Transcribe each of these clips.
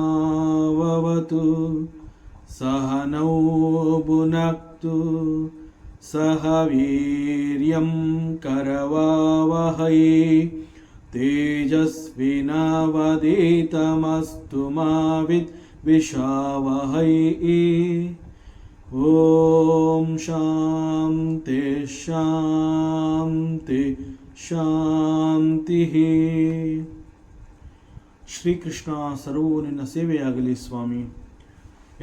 सहनावतु सहनौ भुनक्तु सह वीर्यं करवावहै तेजस्विनावधीतमस्तु मा विद्विषावहै। ओम शांति शांति ಶಾಂತಿ. ಶ್ರೀಕೃಷ್ಣ ಸರ್ವವು ನಿನ್ನ ಸೇವೆಯಾಗಲಿ ಸ್ವಾಮಿ.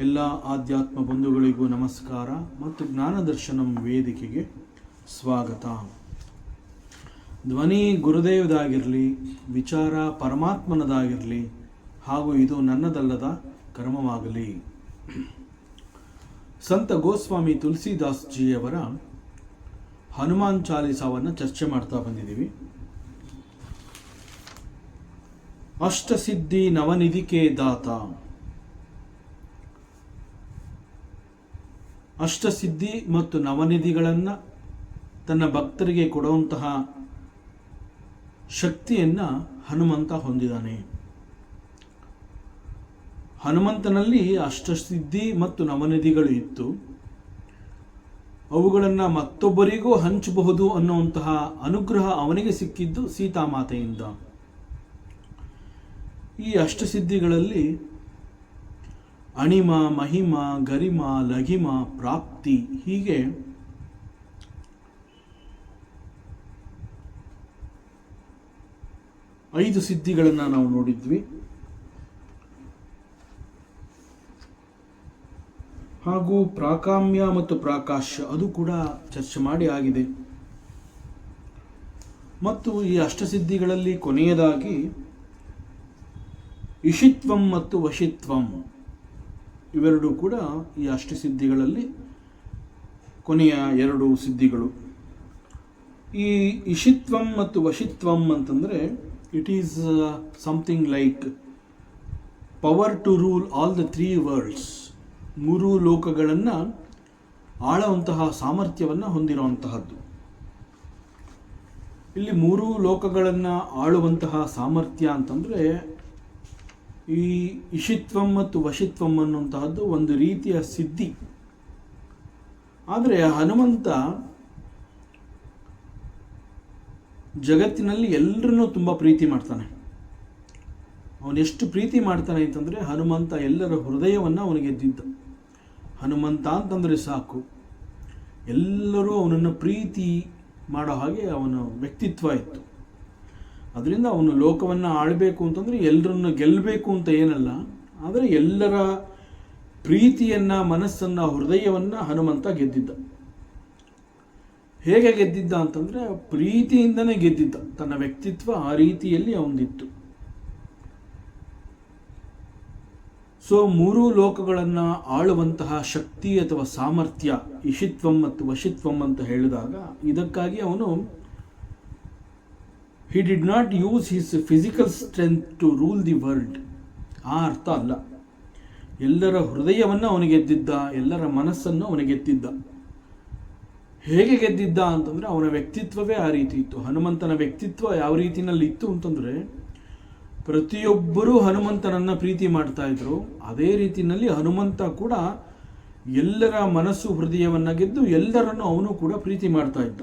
ಎಲ್ಲ ಆಧ್ಯಾತ್ಮ ಬಂಧುಗಳಿಗೂ ನಮಸ್ಕಾರ ಮತ್ತು ಜ್ಞಾನದರ್ಶನಂ ವೇದಿಕೆಗೆ ಸ್ವಾಗತ. ಧ್ವನಿ ಗುರುದೇವದಾಗಿರಲಿ, ವಿಚಾರ ಪರಮಾತ್ಮನದಾಗಿರಲಿ, ಹಾಗೂ ಇದು ನನ್ನದಲ್ಲದ ಕರ್ಮವಾಗಲಿ. ಸಂತ ಗೋಸ್ವಾಮಿ ತುಳಸಿದಾಸ್ ಜಿಯವರ ಹನುಮಾನ್ ಚಾಲಿಸಾವನ್ನು ಚರ್ಚೆ ಮಾಡ್ತಾ ಬಂದಿದ್ದೀವಿ. ಅಷ್ಟಸಿದ್ಧಿ ನವನಿಧಿಕೆ ದಾತ. ಅಷ್ಟಸಿದ್ಧಿ ಮತ್ತು ನವನಿಧಿಗಳನ್ನು ತನ್ನ ಭಕ್ತರಿಗೆ ಕೊಡುವಂತಹ ಶಕ್ತಿಯನ್ನು ಹನುಮಂತ ಹೊಂದಿದ್ದಾನೆ. ಹನುಮಂತನಲ್ಲಿ ಅಷ್ಟಸಿದ್ಧಿ ಮತ್ತು ನವನಿಧಿಗಳು ಇತ್ತು. ಅವುಗಳನ್ನು ಮತ್ತೊಬ್ಬರಿಗೂ ಹಂಚಬಹುದು ಅನ್ನುವಂತಹ ಅನುಗ್ರಹ ಅವನಿಗೆ ಸಿಕ್ಕಿದ್ದು ಸೀತಾಮಾತೆಯಿಂದ. ಈ ಅಷ್ಟಸಿದ್ಧಿಗಳಲ್ಲಿ ಅಣಿಮ, ಮಹಿಮ, ಗರಿಮ, ಲಘಿಮ, ಪ್ರಾಪ್ತಿ ಹೀಗೆ 5 ಸಿದ್ಧಿಗಳನ್ನು ನಾವು ನೋಡಿದ್ವಿ. ಹಾಗೂ ಪ್ರಾಕಾಮ್ಯ ಮತ್ತು ಪ್ರಾಕಾಶ್ಯ ಅದು ಕೂಡ ಚರ್ಚೆ ಮಾಡಿ ಆಗಿದೆ. ಮತ್ತು ಈ ಅಷ್ಟಸಿದ್ಧಿಗಳಲ್ಲಿ ಕೊನೆಯದಾಗಿ ಇಷಿತ್ವಂ ಮತ್ತು ವಶಿತ್ವಂ ಇವೆರಡೂ ಕೂಡ ಈ ಅಷ್ಟಸಿದ್ಧಿಗಳಲ್ಲಿ ಕೊನೆಯ 2 ಸಿದ್ಧಿಗಳು. ಈ ಇಷಿತ್ವಂ ಮತ್ತು ವಶಿತ್ವಂ ಅಂತಂದರೆ it is something like power to rule all the 3 worlds. 3 ಲೋಕಗಳನ್ನು ಆಳುವಂತಹ ಸಾಮರ್ಥ್ಯವನ್ನು ಹೊಂದಿರುವಂತಹದ್ದು. ಇಲ್ಲಿ 3 ಲೋಕಗಳನ್ನು ಆಳುವಂತಹ ಸಾಮರ್ಥ್ಯ ಅಂತಂದರೆ ಈ ಇಷಿತ್ವಂ ಮತ್ತು ವಶಿತ್ವಂ ಅನ್ನುವಂತಹದ್ದು ಒಂದು ರೀತಿಯ ಸಿದ್ಧಿ. ಆದರೆ ಹನುಮಂತ ಜಗತ್ತಿನಲ್ಲಿ ಎಲ್ಲರನ್ನೂ ತುಂಬ ಪ್ರೀತಿ ಮಾಡ್ತಾನೆ. ಅವನೆಷ್ಟು ಪ್ರೀತಿ ಮಾಡ್ತಾನೆ ಅಂತಂದರೆ ಹನುಮಂತ ಎಲ್ಲರ ಹೃದಯವನ್ನು ಅವನಿಗೆ ಗೆದ್ದಿದ್ದ. ಹನುಮಂತ ಅಂತಂದರೆ ಸಾಕು, ಎಲ್ಲರೂ ಅವನನ್ನು ಪ್ರೀತಿ ಮಾಡೋ ಹಾಗೆ ಅವನ ವ್ಯಕ್ತಿತ್ವ ಇತ್ತು. ಅದರಿಂದ ಅವನು ಲೋಕವನ್ನು ಆಳಬೇಕು ಅಂತಂದರೆ ಎಲ್ಲರನ್ನು ಗೆಲ್ಲಬೇಕು ಅಂತ ಏನಲ್ಲ, ಆದರೆ ಎಲ್ಲರ ಪ್ರೀತಿಯನ್ನು, ಮನಸ್ಸನ್ನು, ಹೃದಯವನ್ನು ಹನುಮಂತ ಗೆದ್ದಿದ್ದ. ಹೇಗೆ ಗೆದ್ದಿದ್ದ ಅಂತಂದರೆ ಪ್ರೀತಿಯಿಂದನೇ ಗೆದ್ದಿದ್ದ. ತನ್ನ ವ್ಯಕ್ತಿತ್ವ ಆ ರೀತಿಯಲ್ಲಿ ಅವನಿತ್ತು. ಸೊ 3 ಲೋಕಗಳನ್ನು ಆಳುವಂತಹ ಶಕ್ತಿ ಅಥವಾ ಸಾಮರ್ಥ್ಯ ಇಷಿತ್ವಂ ಮತ್ತು ವಶಿತ್ವಂ ಅಂತ ಹೇಳಿದಾಗ ಇದಕ್ಕಾಗಿ ಅವನು he did not use his physical strength to rule the world. ಆ ಅರ್ಥ ಅಲ್ಲ. ಎಲ್ಲರ ಹೃದಯವನ್ನು ಅವನಿಗೆ ಗೆದ್ದಿದ್ದ, ಎಲ್ಲರ ಮನಸ್ಸನ್ನು ಅವನಿಗೆ ಗೆದ್ದಿದ್ದ. ಹೇಗೆ ಗೆದ್ದಿದ್ದ ಅಂತಂದರೆ ಅವನ ವ್ಯಕ್ತಿತ್ವವೇ ಆ ರೀತಿ ಇತ್ತು. ಹನುಮಂತನ ವ್ಯಕ್ತಿತ್ವ ಯಾವ ರೀತಿಯಲ್ಲಿ ಇತ್ತು ಅಂತಂದರೆ ಪ್ರತಿಯೊಬ್ಬರೂ ಹನುಮಂತನನ್ನು ಪ್ರೀತಿ ಮಾಡ್ತಾ ಇದ್ರು. ಅದೇ ರೀತಿಯಲ್ಲಿ ಹನುಮಂತ ಕೂಡ ಎಲ್ಲರ ಮನಸ್ಸು, ಹೃದಯವನ್ನು ಗೆದ್ದು ಎಲ್ಲರನ್ನು ಅವನು ಕೂಡ ಪ್ರೀತಿ ಮಾಡ್ತಾ ಇದ್ದ.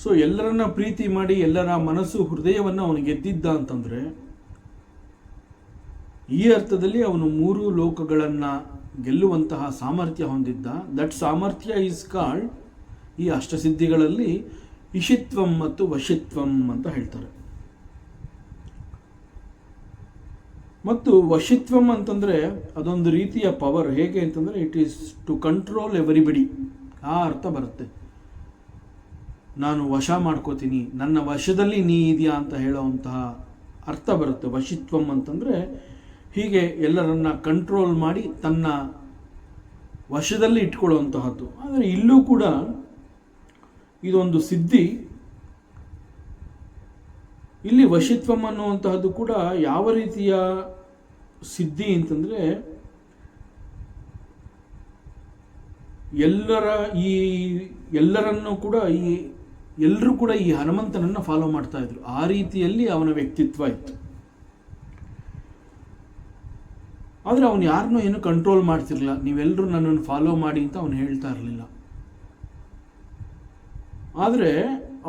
ಸೊ ಎಲ್ಲರನ್ನ ಪ್ರೀತಿ ಮಾಡಿ ಎಲ್ಲರ ಮನಸ್ಸು, ಹೃದಯವನ್ನು ಅವನು ಗೆದ್ದಿದ್ದ ಅಂತಂದರೆ ಈ ಅರ್ಥದಲ್ಲಿ ಅವನು 3 ಲೋಕಗಳನ್ನು ಗೆಲ್ಲುವಂತಹ ಸಾಮರ್ಥ್ಯ ಹೊಂದಿದ್ದ. ದಟ್ ಸಾಮರ್ಥ್ಯ ಈಸ್ ಕಾಲ್ಡ್, ಈ ಅಷ್ಟಸಿದ್ಧಿಗಳಲ್ಲಿ ಇಷಿತ್ವಂ ಮತ್ತು ವಶಿತ್ವಂ ಅಂತ ಹೇಳ್ತಾರೆ. ಮತ್ತು ವಶಿತ್ವಂ ಅಂತಂದರೆ ಅದೊಂದು ರೀತಿಯ ಪವರ್. ಹೇಗೆ ಅಂತಂದರೆ it is to control everybody. ಆ ಅರ್ಥ ಬರುತ್ತೆ. ನಾನು ವಶ ಮಾಡ್ಕೋತೀನಿ, ನನ್ನ ವಶದಲ್ಲಿ ನೀ ಇದೆಯಾ ಅಂತ ಹೇಳೋವಂತಹ ಅರ್ಥ ಬರುತ್ತೆ. ವಶಿತ್ವಂ ಅಂತಂದರೆ ಹೀಗೆ ಎಲ್ಲರನ್ನ ಕಂಟ್ರೋಲ್ ಮಾಡಿ ತನ್ನ ವಶದಲ್ಲಿ ಇಟ್ಕೊಳ್ಳುವಂತಹದ್ದು. ಆದರೆ ಇಲ್ಲೂ ಕೂಡ ಇದೊಂದು ಸಿದ್ಧಿ. ಇಲ್ಲಿ ವಶಿತ್ವಂ ಅನ್ನುವಂತಹದ್ದು ಕೂಡ ಯಾವ ರೀತಿಯ ಸಿದ್ಧಿ ಅಂತಂದರೆ, ಎಲ್ಲರನ್ನೂ ಕೂಡ ಎಲ್ಲರೂ ಕೂಡ ಈ ಹನುಮಂತನನ್ನು ಫಾಲೋ ಮಾಡ್ತಾ ಇದ್ರು. ಆ ರೀತಿಯಲ್ಲಿ ಅವನ ವ್ಯಕ್ತಿತ್ವ ಇತ್ತು. ಆದರೆ ಅವನು ಯಾರನ್ನೂ ಏನು ಕಂಟ್ರೋಲ್ ಮಾಡ್ತಿರ್ಲಿಲ್ಲ. ನೀವೆಲ್ಲರೂ ನನ್ನನ್ನು ಫಾಲೋ ಮಾಡಿ ಅಂತ ಅವನು ಹೇಳ್ತಾ ಇರಲಿಲ್ಲ. ಆದರೆ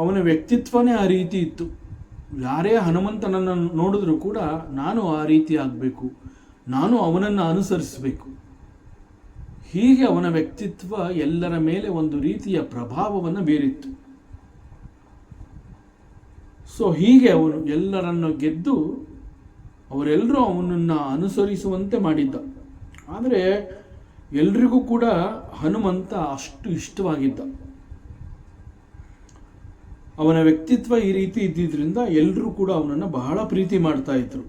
ಅವನ ವ್ಯಕ್ತಿತ್ವನೇ ಆ ರೀತಿ ಇತ್ತು. ಯಾರೇ ಹನುಮಂತನನ್ನು ನೋಡಿದ್ರೂ ಕೂಡ ನಾನು ಆ ರೀತಿ ಆಗಬೇಕು, ನಾನು ಅವನನ್ನು ಅನುಸರಿಸಬೇಕು. ಹೀಗೆ ಅವನ ವ್ಯಕ್ತಿತ್ವ ಎಲ್ಲರ ಮೇಲೆ ಒಂದು ರೀತಿಯ ಪ್ರಭಾವವನ್ನು ಬೀರಿತ್ತು. ಸೊ ಹೀಗೆ ಅವನು ಎಲ್ಲರನ್ನು ಗೆದ್ದು ಅವರೆಲ್ಲರೂ ಅವನನ್ನು ಅನುಸರಿಸುವಂತೆ ಮಾಡಿದ್ದ. ಆದರೆ ಎಲ್ರಿಗೂ ಕೂಡ ಹನುಮಂತ ಅಷ್ಟು ಇಷ್ಟವಾಗಿದ್ದ. ಅವನ ವ್ಯಕ್ತಿತ್ವ ಈ ರೀತಿ ಇದ್ದಿದ್ದರಿಂದ ಎಲ್ಲರೂ ಕೂಡ ಅವನನ್ನು ಬಹಳ ಪ್ರೀತಿ ಮಾಡ್ತಾ ಇದ್ರು.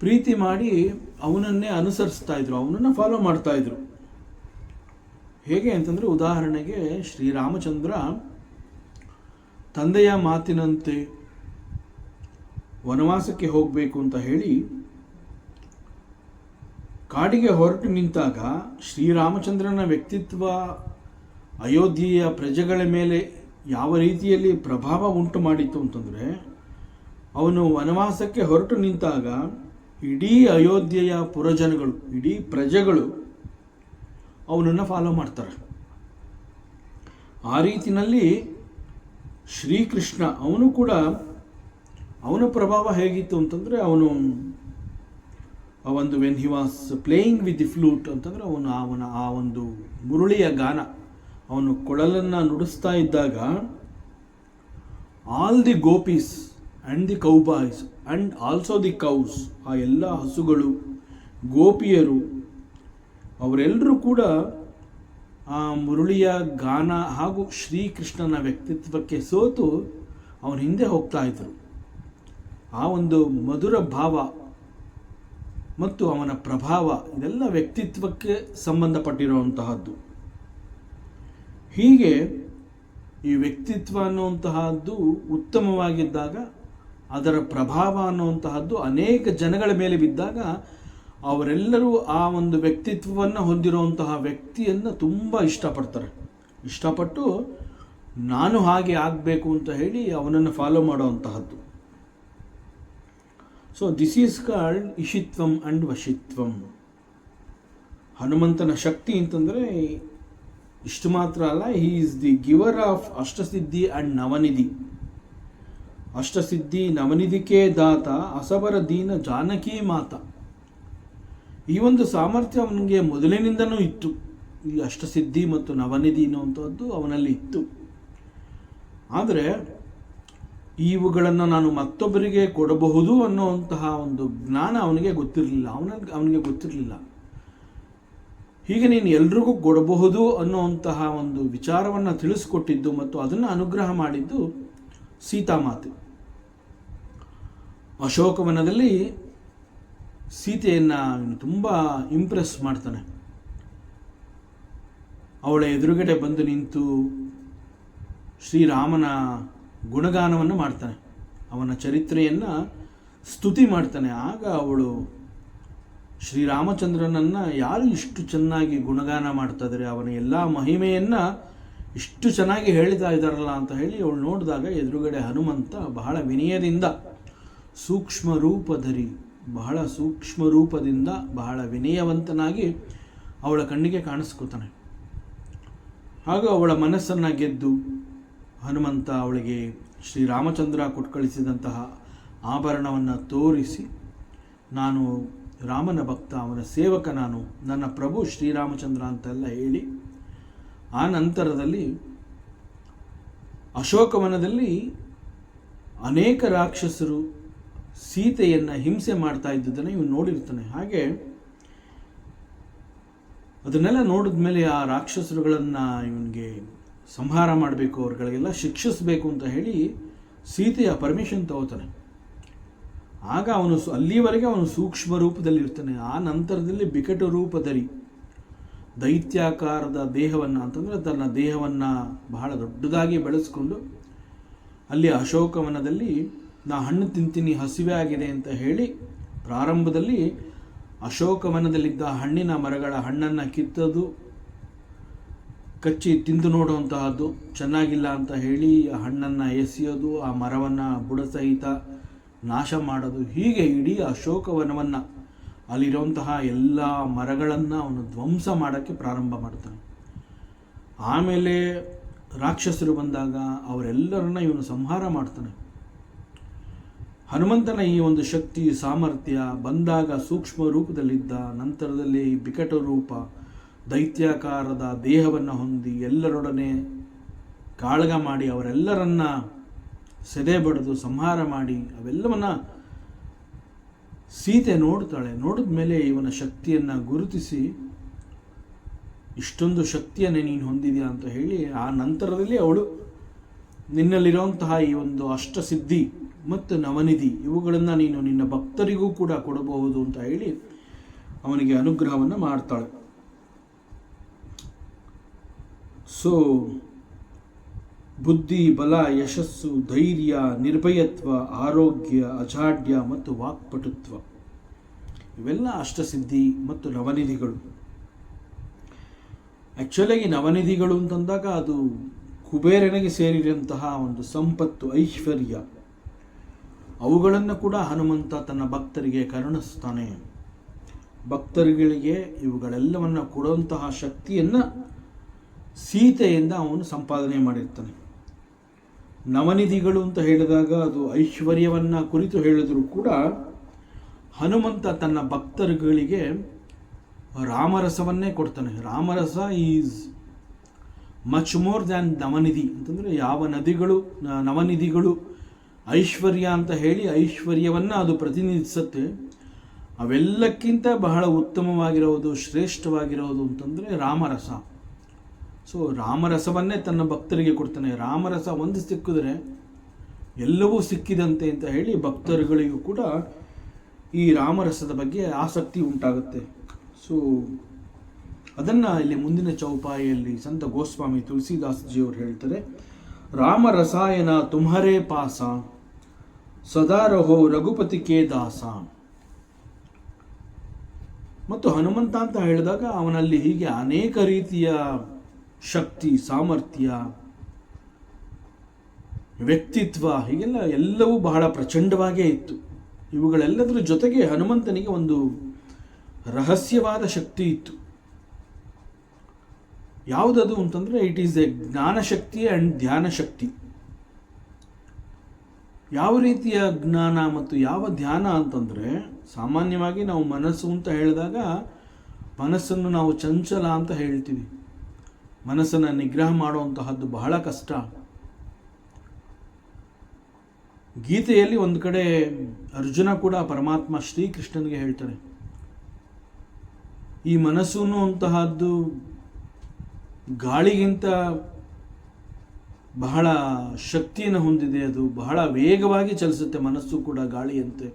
ಪ್ರೀತಿ ಮಾಡಿ ಅವನನ್ನೇ ಅನುಸರಿಸ್ತಾ ಇದ್ರು, ಅವನನ್ನು ಫಾಲೋ ಮಾಡ್ತಾ ಇದ್ರು. ಹೇಗೆ ಅಂತಂದರೆ, ಉದಾಹರಣೆಗೆ ಶ್ರೀರಾಮಚಂದ್ರ ತಂದೆಯ ಮಾತಿನಂತೆ ವನವಾಸಕ್ಕೆ ಹೋಗಬೇಕು ಅಂತ ಹೇಳಿ ಕಾಡಿಗೆ ಹೊರಟು ನಿಂತಾಗ ಶ್ರೀರಾಮಚಂದ್ರನ ವ್ಯಕ್ತಿತ್ವ ಅಯೋಧ್ಯೆಯ ಪ್ರಜೆಗಳ ಮೇಲೆ ಯಾವ ರೀತಿಯಲ್ಲಿ ಪ್ರಭಾವ ಉಂಟು ಮಾಡಿತ್ತು ಅಂತಂದರೆ, ಅವನು ವನವಾಸಕ್ಕೆ ಹೊರಟು ನಿಂತಾಗ ಇಡೀ ಅಯೋಧ್ಯೆಯ ಪುರಜನಗಳು, ಇಡೀ ಪ್ರಜೆಗಳು ಅವನನ್ನು ಫಾಲೋ ಮಾಡ್ತಾರೆ. ಆ ರೀತಿಯಲ್ಲಿ ಶ್ರೀಕೃಷ್ಣ ಅವನು ಕೂಡ, ಅವನ ಪ್ರಭಾವ ಹೇಗಿತ್ತು ಅಂತಂದರೆ, ಅವನು when he was playing with the flute ಅಂತಂದರೆ, ಅವನ ಆ ಒಂದು ಮುರುಳಿಯ ಗಾನ, ಅವನು ಕೊಳಲನ್ನು ನುಡಿಸ್ತಾ ಇದ್ದಾಗ all the gopis and the cowboys and also the cows, ಆ ಎಲ್ಲ ಹಸುಗಳು, ಗೋಪಿಯರು ಅವರೆಲ್ಲರೂ ಕೂಡ ಆ ಮುರುಳಿಯ ಗಾನ ಹಾಗೂ ಶ್ರೀಕೃಷ್ಣನ ವ್ಯಕ್ತಿತ್ವಕ್ಕೆ ಸೋತು ಅವನ ಹಿಂದೆ ಹೋಗ್ತಾ ಇದ್ರು. ಆ ಒಂದು ಮಧುರ ಭಾವ ಮತ್ತು ಅವನ ಪ್ರಭಾವ ಇದೆಲ್ಲ ವ್ಯಕ್ತಿತ್ವಕ್ಕೆ ಸಂಬಂಧಪಟ್ಟಿರುವಂತಹದ್ದು. ಹೀಗೆ ಈ ವ್ಯಕ್ತಿತ್ವ ಅನ್ನುವಂತಹದ್ದು ಉತ್ತಮವಾಗಿದ್ದಾಗ, ಅದರ ಪ್ರಭಾವ ಅನ್ನುವಂತಹದ್ದು ಅನೇಕ ಜನಗಳ ಮೇಲೆ ಬಿದ್ದಾಗ, ಅವರೆಲ್ಲರೂ ಆ ಒಂದು ವ್ಯಕ್ತಿತ್ವವನ್ನು ಹೊಂದಿರುವಂತಹ ವ್ಯಕ್ತಿಯನ್ನು ತುಂಬ ಇಷ್ಟಪಡ್ತಾರೆ. ಇಷ್ಟಪಟ್ಟು ನಾನು ಹಾಗೆ ಆಗಬೇಕು ಅಂತ ಹೇಳಿ ಅವನನ್ನು ಫಾಲೋ ಮಾಡುವಂತಹದ್ದು. ಸೊ ದಿಸ್ ಈಸ್ ಕಾಲ್ಡ್ ಇಷಿತ್ವಂ ಅಂಡ್ ವಶಿತ್ವಂ. ಹನುಮಂತನ ಶಕ್ತಿ ಅಂತಂದರೆ ಇಷ್ಟು ಮಾತ್ರ ಅಲ್ಲ, he is the giver of ಅಷ್ಟಸಿದ್ಧಿ ಅಂಡ್ ನವನಿಧಿ. ಅಷ್ಟಸಿದ್ಧಿ ನವನಿಧಿಕೆ ದಾತ ಅಸಬರ ದೀನ ಜಾನಕಿ ಮಾತ. ಈ ಒಂದು ಸಾಮರ್ಥ್ಯ ಅವನಿಗೆ ಮೊದಲಿನಿಂದನೂ ಇತ್ತು. ಈ ಅಷ್ಟಸಿದ್ಧಿ ಮತ್ತು ನವನಿಧಿ ಅನ್ನುವಂಥದ್ದು ಅವನಲ್ಲಿ ಇತ್ತು. ಆದರೆ ಇವುಗಳನ್ನು ನಾನು ಮತ್ತೊಬ್ಬರಿಗೆ ಕೊಡಬಹುದು ಅನ್ನುವಂತಹ ಒಂದು ಜ್ಞಾನ ಅವನಿಗೆ ಗೊತ್ತಿರಲಿಲ್ಲ. ಹೀಗೆ ನೀನು ಎಲ್ರಿಗೂ ಕೊಡಬಹುದು ಅನ್ನುವಂತಹ ಒಂದು ವಿಚಾರವನ್ನು ತಿಳಿಸ್ಕೊಟ್ಟಿದ್ದು ಮತ್ತು ಅದನ್ನು ಅನುಗ್ರಹ ಮಾಡಿದ್ದು ಸೀತಾಮಾತೆ. ಅಶೋಕವನದಲ್ಲಿ ಸೀತೆಯನ್ನು ತುಂಬ ಇಂಪ್ರೆಸ್ ಮಾಡ್ತಾನೆ. ಅವಳ ಎದುರುಗಡೆ ಬಂದು ನಿಂತು ಶ್ರೀರಾಮನ ಗುಣಗಾನವನ್ನು ಮಾಡ್ತಾನೆ, ಅವನ ಚರಿತ್ರೆಯನ್ನು ಸ್ತುತಿ ಮಾಡ್ತಾನೆ. ಆಗ ಅವಳು ಶ್ರೀರಾಮಚಂದ್ರನನ್ನು ಯಾರು ಇಷ್ಟು ಚೆನ್ನಾಗಿ ಗುಣಗಾನ ಮಾಡ್ತಾ ಇದ್ದಾರೆ, ಅವನ ಎಲ್ಲ ಮಹಿಮೆಯನ್ನು ಇಷ್ಟು ಚೆನ್ನಾಗಿ ಹೇಳ್ತಾ ಇದ್ದಾರಲ್ಲ ಅಂತ ಹೇಳಿ ಅವಳು ನೋಡಿದಾಗ ಎದುರುಗಡೆ ಹನುಮಂತ ಬಹಳ ವಿನಯದಿಂದ ಬಹಳ ಸೂಕ್ಷ್ಮ ರೂಪದಿಂದ ಬಹಳ ವಿನಯವಂತನಾಗಿ ಅವಳ ಕಣ್ಣಿಗೆ ಕಾಣಿಸ್ಕೊತಾನೆ. ಹಾಗೂ ಅವಳ ಮನಸ್ಸನ್ನು ಗೆದ್ದು ಹನುಮಂತ ಅವಳಿಗೆ ಶ್ರೀರಾಮಚಂದ್ರ ಕೊಟ್ಟು ಕಳಿಸಿದಂತಹ ಆಭರಣವನ್ನು ತೋರಿಸಿ, ನಾನು ರಾಮನ ಭಕ್ತ, ಅವನ ಸೇವಕ, ನಾನು ನನ್ನ ಪ್ರಭು ಶ್ರೀರಾಮಚಂದ್ರ ಅಂತೆಲ್ಲ ಹೇಳಿ, ಆ ನಂತರದಲ್ಲಿ ಅಶೋಕವನದಲ್ಲಿ ಅನೇಕ ರಾಕ್ಷಸರು ಸೀತೆಯನ್ನು ಹಿಂಸೆ ಮಾಡ್ತಾ ಇದ್ದುದನ್ನು ಇವನು ನೋಡಿರ್ತಾನೆ. ಹಾಗೆ ಅದನ್ನೆಲ್ಲ ನೋಡಿದ ಮೇಲೆ ಆ ರಾಕ್ಷಸರುಗಳನ್ನು ಇವನಿಗೆ ಸಂಹಾರ ಮಾಡಬೇಕು, ಅವ್ರುಗಳಿಗೆಲ್ಲ ಶಿಕ್ಷಿಸಬೇಕು ಅಂತ ಹೇಳಿ ಸೀತೆಯ ಪರ್ಮಿಷನ್ ತಗೋತಾನೆ. ಆಗ ಅವನು ಅಲ್ಲಿವರೆಗೆ ಅವನು ಸೂಕ್ಷ್ಮ ರೂಪದಲ್ಲಿರ್ತಾನೆ. ಆ ನಂತರದಲ್ಲಿ ಬಿಕಟ ರೂಪಧರಿ ದೈತ್ಯಾಕಾರದ ದೇಹವನ್ನು, ಅಂತಂದರೆ ತನ್ನ ದೇಹವನ್ನು ಬಹಳ ದೊಡ್ಡದಾಗಿ ಬೆಳೆಸ್ಕೊಂಡು ಅಲ್ಲಿ ಅಶೋಕವನದಲ್ಲಿ ನಾ ಹಣ್ಣು ತಿಂತೀನಿ, ಹಸಿವೆ ಆಗಿದೆ ಅಂತ ಹೇಳಿ ಪ್ರಾರಂಭದಲ್ಲಿ ಅಶೋಕವನದಲ್ಲಿದ್ದ ಹಣ್ಣಿನ ಮರಗಳ ಹಣ್ಣನ್ನು ಕಿತ್ತದು, ಕಚ್ಚಿ ತಿಂದು ನೋಡುವಂತಹದ್ದು, ಚೆನ್ನಾಗಿಲ್ಲ ಅಂತ ಹೇಳಿ ಆ ಹಣ್ಣನ್ನು ಎಸೆಯೋದು, ಆ ಮರವನ್ನು ಬುಡಸಹಿತ ನಾಶ ಮಾಡೋದು, ಹೀಗೆ ಇಡೀ ಅಶೋಕವನವನ್ನು ಅಲ್ಲಿರುವಂತಹ ಎಲ್ಲ ಮರಗಳನ್ನು ಅವನು ಧ್ವಂಸ ಮಾಡೋಕ್ಕೆ ಪ್ರಾರಂಭ ಮಾಡ್ತಾನೆ. ಆಮೇಲೆ ರಾಕ್ಷಸರು ಬಂದಾಗ ಅವರೆಲ್ಲರನ್ನ ಇವನು ಸಂಹಾರ ಮಾಡ್ತಾನೆ. ಹನುಮಂತನ ಈ ಒಂದು ಶಕ್ತಿ ಸಾಮರ್ಥ್ಯ ಬಂದಾಗ ಸೂಕ್ಷ್ಮ ರೂಪದಲ್ಲಿದ್ದ, ನಂತರದಲ್ಲಿ ಬಿಕಟ ರೂಪ ದೈತ್ಯಾಕಾರದ ದೇಹವನ್ನು ಹೊಂದಿ ಎಲ್ಲರೊಡನೆ ಕಾಳಗ ಮಾಡಿ ಅವರೆಲ್ಲರನ್ನ ಸೆದೆ ಬಡಿದು ಸಂಹಾರ ಮಾಡಿ ಅವೆಲ್ಲವನ್ನ ಸೀತೆ ನೋಡ್ತಾಳೆ. ನೋಡಿದ ಮೇಲೆ ಇವನ ಶಕ್ತಿಯನ್ನು ಗುರುತಿಸಿ, ಇಷ್ಟೊಂದು ಶಕ್ತಿಯನ್ನೇ ನೀನು ಹೊಂದಿದೆಯಾ ಅಂತ ಹೇಳಿ ಆ ನಂತರದಲ್ಲಿ ಅವಳು ನಿನ್ನಲ್ಲಿರುವಂತಹ ಈ ಒಂದು ಅಷ್ಟಸಿದ್ಧಿ ಮತ್ತು ನವನಿಧಿ ಇವುಗಳನ್ನು ನೀನು ನಿನ್ನ ಭಕ್ತರಿಗೂ ಕೂಡ ಕೊಡಬಹುದು ಅಂತ ಹೇಳಿ ಅವನಿಗೆ ಅನುಗ್ರಹವನ್ನು ಮಾಡ್ತಾಳೆ. ಸೊ ಬುದ್ಧಿ, ಬಲ, ಯಶಸ್ಸು, ಧೈರ್ಯ, ನಿರ್ಭಯತ್ವ, ಆರೋಗ್ಯ, ಅಜಾಡ್ಯ ಮತ್ತು ವಾಕ್ಪಟುತ್ವ ಇವೆಲ್ಲ ಅಷ್ಟಸಿದ್ಧಿ ಮತ್ತು ನವನಿಧಿಗಳು. ಆ್ಯಕ್ಚುಲಾಗಿ ನವನಿಧಿಗಳು ಅಂತಂದಾಗ ಅದು ಕುಬೇರನಿಗೆ ಸೇರಿದಂತಹ ಒಂದು ಸಂಪತ್ತು, ಐಶ್ವರ್ಯ, ಅವುಗಳನ್ನು ಕೂಡ ಹನುಮಂತ ತನ್ನ ಭಕ್ತರಿಗೆ ಕರುಣಿಸ್ತಾನೆ. ಭಕ್ತರುಗಳಿಗೆ ಇವುಗಳೆಲ್ಲವನ್ನು ಕೊಡುವಂತಹ ಶಕ್ತಿಯನ್ನು ಸೀತೆಯಿಂದ ಅವನು ಸಂಪಾದನೆ ಮಾಡಿರ್ತಾನೆ. ನವನಿಧಿಗಳು ಅಂತ ಹೇಳಿದಾಗ ಅದು ಐಶ್ವರ್ಯವನ್ನು ಕುರಿತು ಹೇಳಿದರೂ ಕೂಡ ಹನುಮಂತ ತನ್ನ ಭಕ್ತರುಗಳಿಗೆ ರಾಮರಸವನ್ನೇ ಕೊಡ್ತಾನೆ. ರಾಮರಸ ಈಸ್ ಮಚ್ ಮೋರ್ ದ್ಯಾನ್ ನವನಿಧಿ ಅಂತಂದರೆ ಯಾವ ನವನಿಧಿಗಳು ಐಶ್ವರ್ಯ ಅಂತ ಹೇಳಿ ಐಶ್ವರ್ಯವನ್ನು ಅದು ಪ್ರತಿನಿಧಿಸುತ್ತೆ, ಅವೆಲ್ಲಕ್ಕಿಂತ ಬಹಳ ಉತ್ತಮವಾಗಿರೋದು, ಶ್ರೇಷ್ಠವಾಗಿರೋದು ಅಂತಂದರೆ ರಾಮರಸ. ಸೊ ರಾಮರಸವನ್ನೇ ತನ್ನ ಭಕ್ತರಿಗೆ ಕೊಡ್ತಾನೆ. ರಾಮರಸ ಒಂದು ಸಿಕ್ಕಿದ್ರೆ ಎಲ್ಲವೂ ಸಿಕ್ಕಿದಂತೆ ಅಂತ ಹೇಳಿ ಭಕ್ತರುಗಳಿಗೂ ಕೂಡ ಈ ರಾಮರಸದ ಬಗ್ಗೆ ಆಸಕ್ತಿ ಉಂಟಾಗುತ್ತೆ. ಸೊ ಅದನ್ನು ಇಲ್ಲಿ ಮುಂದಿನ ಚೌಪಾಯಿಯಲ್ಲಿ ಸಂತ ಗೋಸ್ವಾಮಿ ತುಳಸಿದಾಸ್ಜಿಯವರು ಹೇಳ್ತಾರೆ, ರಾಮರಸಾಯನ ತುಮ್ಹರೇ ಪಾಸ ಸದಾ ರಹೋ ರಘುಪತಿ ಕೆ ದಾಸ. ಮತ್ತು ಹನುಮಂತ ಅಂತ ಹೇಳಿದಾಗ ಅವನಲ್ಲಿ ಹೀಗೆ ಅನೇಕ ರೀತಿಯ ಶಕ್ತಿ, ಸಾಮರ್ಥ್ಯ, ವ್ಯಕ್ತಿತ್ವ ಹೀಗೆಲ್ಲ ಎಲ್ಲವೂ ಬಹಳ ಪ್ರಚಂಡವಾಗೇ ಇತ್ತು. ಇವುಗಳೆಲ್ಲದರ ಜೊತೆಗೆ ಹನುಮಂತನಿಗೆ ಒಂದು ರಹಸ್ಯವಾದ ಶಕ್ತಿ ಇತ್ತು. ಯಾವುದದು ಅಂತಂದರೆ ಇಟ್ ಈಸ್ ಎ ಜ್ಞಾನಶಕ್ತಿ ಆ್ಯಂಡ್ ಧ್ಯಾನ ಶಕ್ತಿ. ಯಾವ ರೀತಿಯ ಜ್ಞಾನ ಮತ್ತು ಯಾವ ಧ್ಯಾನ ಅಂತಂದರೆ, ಸಾಮಾನ್ಯವಾಗಿ ನಾವು ಮನಸ್ಸು ಅಂತ ಹೇಳಿದಾಗ ಮನಸ್ಸನ್ನು ನಾವು ಚಂಚಲ ಅಂತ ಹೇಳ್ತೀವಿ. ಮನಸ್ಸನ್ನು ನಿಗ್ರಹ ಮಾಡುವಂತಹದ್ದು ಬಹಳ ಕಷ್ಟ. ಗೀತೆಯಲ್ಲಿ ಒಂದು ಕಡೆ ಅರ್ಜುನ ಕೂಡ ಪರಮಾತ್ಮ ಶ್ರೀಕೃಷ್ಣನಿಗೆ ಹೇಳ್ತಾನೆ, ಈ ಮನಸ್ಸು ಅನ್ನುವಂತಹದ್ದು ಗಾಳಿಗಿಂತ ಬಹಳ ಶಕ್ತಿಯನ್ನು ಹೊಂದಿದೆ, ಅದು ಬಹಳ ವೇಗವಾಗಿ ಚಲಿಸುತ್ತೆ. ಮನಸ್ಸು ಕೂಡ ಗಾಳಿಯಂತೆ.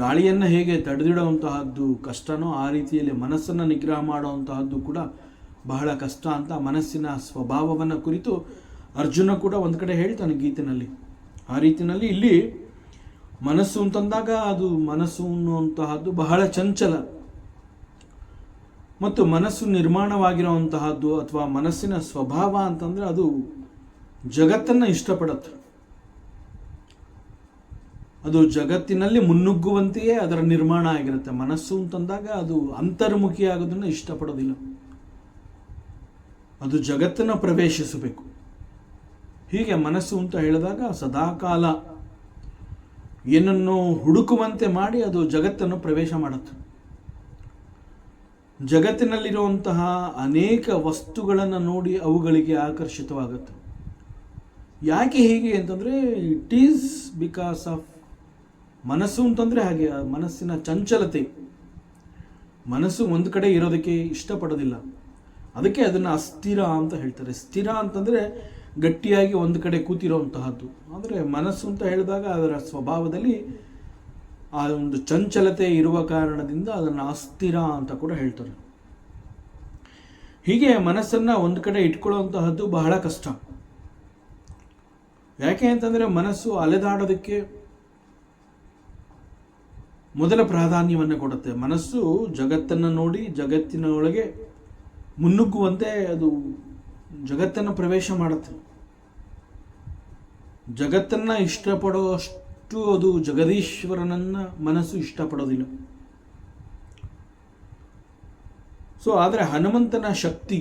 ಗಾಳಿಯನ್ನು ಹೇಗೆ ತಡೆದಿಡುವಂತಹದ್ದು ಕಷ್ಟನೋ ಆ ರೀತಿಯಲ್ಲಿ ಮನಸ್ಸನ್ನು ನಿಗ್ರಹ ಮಾಡುವಂತಹದ್ದು ಕೂಡ ಬಹಳ ಕಷ್ಟ ಅಂತ ಮನಸ್ಸಿನ ಸ್ವಭಾವವನ್ನು ಕುರಿತು ಅರ್ಜುನ ಕೂಡ ಒಂದು ಕಡೆ ಹೇಳ್ತಾನೆ ಗೀತೆನಲ್ಲಿ. ಆ ರೀತಿಯಲ್ಲಿ ಇಲ್ಲಿ ಮನಸ್ಸು ಅಂತಂದಾಗ ಅದು ಮನಸ್ಸು ಅನ್ನುವಂತಹದ್ದು ಬಹಳ ಚಂಚಲ ಮತ್ತು ಮನಸ್ಸು ನಿರ್ಮಾಣವಾಗಿರುವಂತಹದ್ದು ಅಥವಾ ಮನಸ್ಸಿನ ಸ್ವಭಾವ ಅಂತಂದರೆ ಅದು ಜಗತ್ತನ್ನು ಇಷ್ಟಪಡುತ್ತೆ. ಅದು ಜಗತ್ತಿನಲ್ಲಿ ಮುನ್ನುಗ್ಗುವಂತೆಯೇ ಅದರ ನಿರ್ಮಾಣ ಆಗಿರುತ್ತೆ. ಮನಸ್ಸು ಅಂತಂದಾಗ ಅದು ಅಂತರ್ಮುಖಿ ಆಗೋದನ್ನು ಇಷ್ಟಪಡೋದಿಲ್ಲ, ಅದು ಜಗತ್ತನ್ನು ಪ್ರವೇಶಿಸಬೇಕು. ಹೀಗೆ ಮನಸ್ಸು ಅಂತ ಹೇಳಿದಾಗ ಸದಾಕಾಲ ಏನನ್ನು ಹುಡುಕುವಂತೆ ಮಾಡಿ ಅದು ಜಗತ್ತನ್ನು ಪ್ರವೇಶ ಮಾಡುತ್ತೆ. ಜಗತ್ತಿನಲ್ಲಿರುವಂತಹ ಅನೇಕ ವಸ್ತುಗಳನ್ನು ನೋಡಿ ಅವುಗಳಿಗೆ ಆಕರ್ಷಿತವಾಗುತ್ತೆ. ಯಾಕೆ ಹೀಗೆ ಅಂತಂದರೆ ಇಟ್ ಈಸ್ ಬಿಕಾಸ್ ಆಫ್ ಮನಸ್ಸು ಅಂತಂದರೆ ಹಾಗೆ ಮನಸ್ಸಿನ ಚಂಚಲತೆ. ಮನಸ್ಸು ಒಂದು ಕಡೆ ಇರೋದಕ್ಕೆ ಇಷ್ಟಪಡೋದಿಲ್ಲ. ಅದಕ್ಕೆ ಅದನ್ನು ಅಸ್ಥಿರ ಅಂತ ಹೇಳ್ತಾರೆ. ಸ್ಥಿರ ಅಂತಂದರೆ ಗಟ್ಟಿಯಾಗಿ ಒಂದು ಕಡೆ ಕೂತಿರೋಂತಹದ್ದು. ಆದರೆ ಮನಸ್ಸು ಅಂತ ಹೇಳಿದಾಗ ಅದರ ಸ್ವಭಾವದಲ್ಲಿ ಆ ಒಂದು ಚಂಚಲತೆ ಇರುವ ಕಾರಣದಿಂದ ಅದನ್ನು ಅಸ್ಥಿರ ಅಂತ ಕೂಡ ಹೇಳ್ತಾರೆ. ಹೀಗೆ ಮನಸ್ಸನ್ನು ಒಂದು ಕಡೆ ಇಟ್ಕೊಳ್ಳುವಂತಹದ್ದು ಬಹಳ ಕಷ್ಟ. ಯಾಕೆ ಅಂತಂದರೆ ಮನಸ್ಸು ಅಲೆದಾಡೋದಕ್ಕೆ ಮೊದಲ ಪ್ರಾಧಾನ್ಯವನ್ನು ಕೊಡುತ್ತೆ. ಮನಸ್ಸು ಜಗತ್ತನ್ನು ನೋಡಿ ಜಗತ್ತಿನ ಒಳಗೆ ಮುನ್ನುಗ್ಗುವಂತೆ ಅದು ಜಗತ್ತನ್ನು ಪ್ರವೇಶ ಮಾಡುತ್ತೆ. ಜಗತ್ತನ್ನು ಇಷ್ಟಪಡುವಷ್ಟು ಅದು ಜಗದೀಶ್ವರನನ್ನು ಮನಸ್ಸು ಇಷ್ಟಪಡೋದಿಲ್ಲ. ಆದರೆ ಹನುಮಂತನ ಶಕ್ತಿ,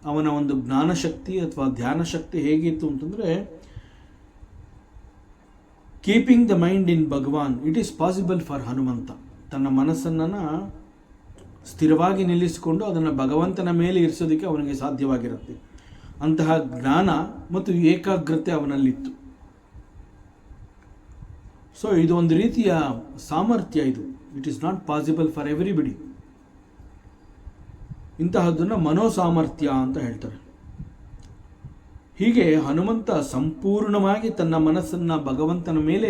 ಅವನ ಒಂದು ಜ್ಞಾನ ಶಕ್ತಿ ಅಥವಾ ಧ್ಯಾನ ಶಕ್ತಿ ಹೇಗಿತ್ತು ಅಂತಂದರೆ, keeping the mind in Bhagwan, it is possible for Hanumantha. ತನ್ನ ಮನಸ್ಸನ್ನು ಸ್ಥಿರವಾಗಿ ನಿಲ್ಲಿಸಿಕೊಂಡು ಅದನ್ನು ಭಗವಂತನ ಮೇಲೆ ಇರಿಸೋದಕ್ಕೆ ಅವನಿಗೆ ಸಾಧ್ಯವಾಗಿರುತ್ತೆ. ಅಂತಹ ಜ್ಞಾನ ಮತ್ತು ಏಕಾಗ್ರತೆ ಅವನಲ್ಲಿತ್ತು. ಇದು ಒಂದು ರೀತಿಯ ಸಾಮರ್ಥ್ಯ. ಇದು it is not possible for everybody. ಇಂತಹದ್ದನ್ನು ಮನೋಸಾಮರ್ಥ್ಯ ಅಂತ ಹೇಳ್ತಾರೆ. ಹೀಗೆ ಹನುಮಂತ ಸಂಪೂರ್ಣವಾಗಿ ತನ್ನ ಮನಸ್ಸನ್ನು ಭಗವಂತನ ಮೇಲೆ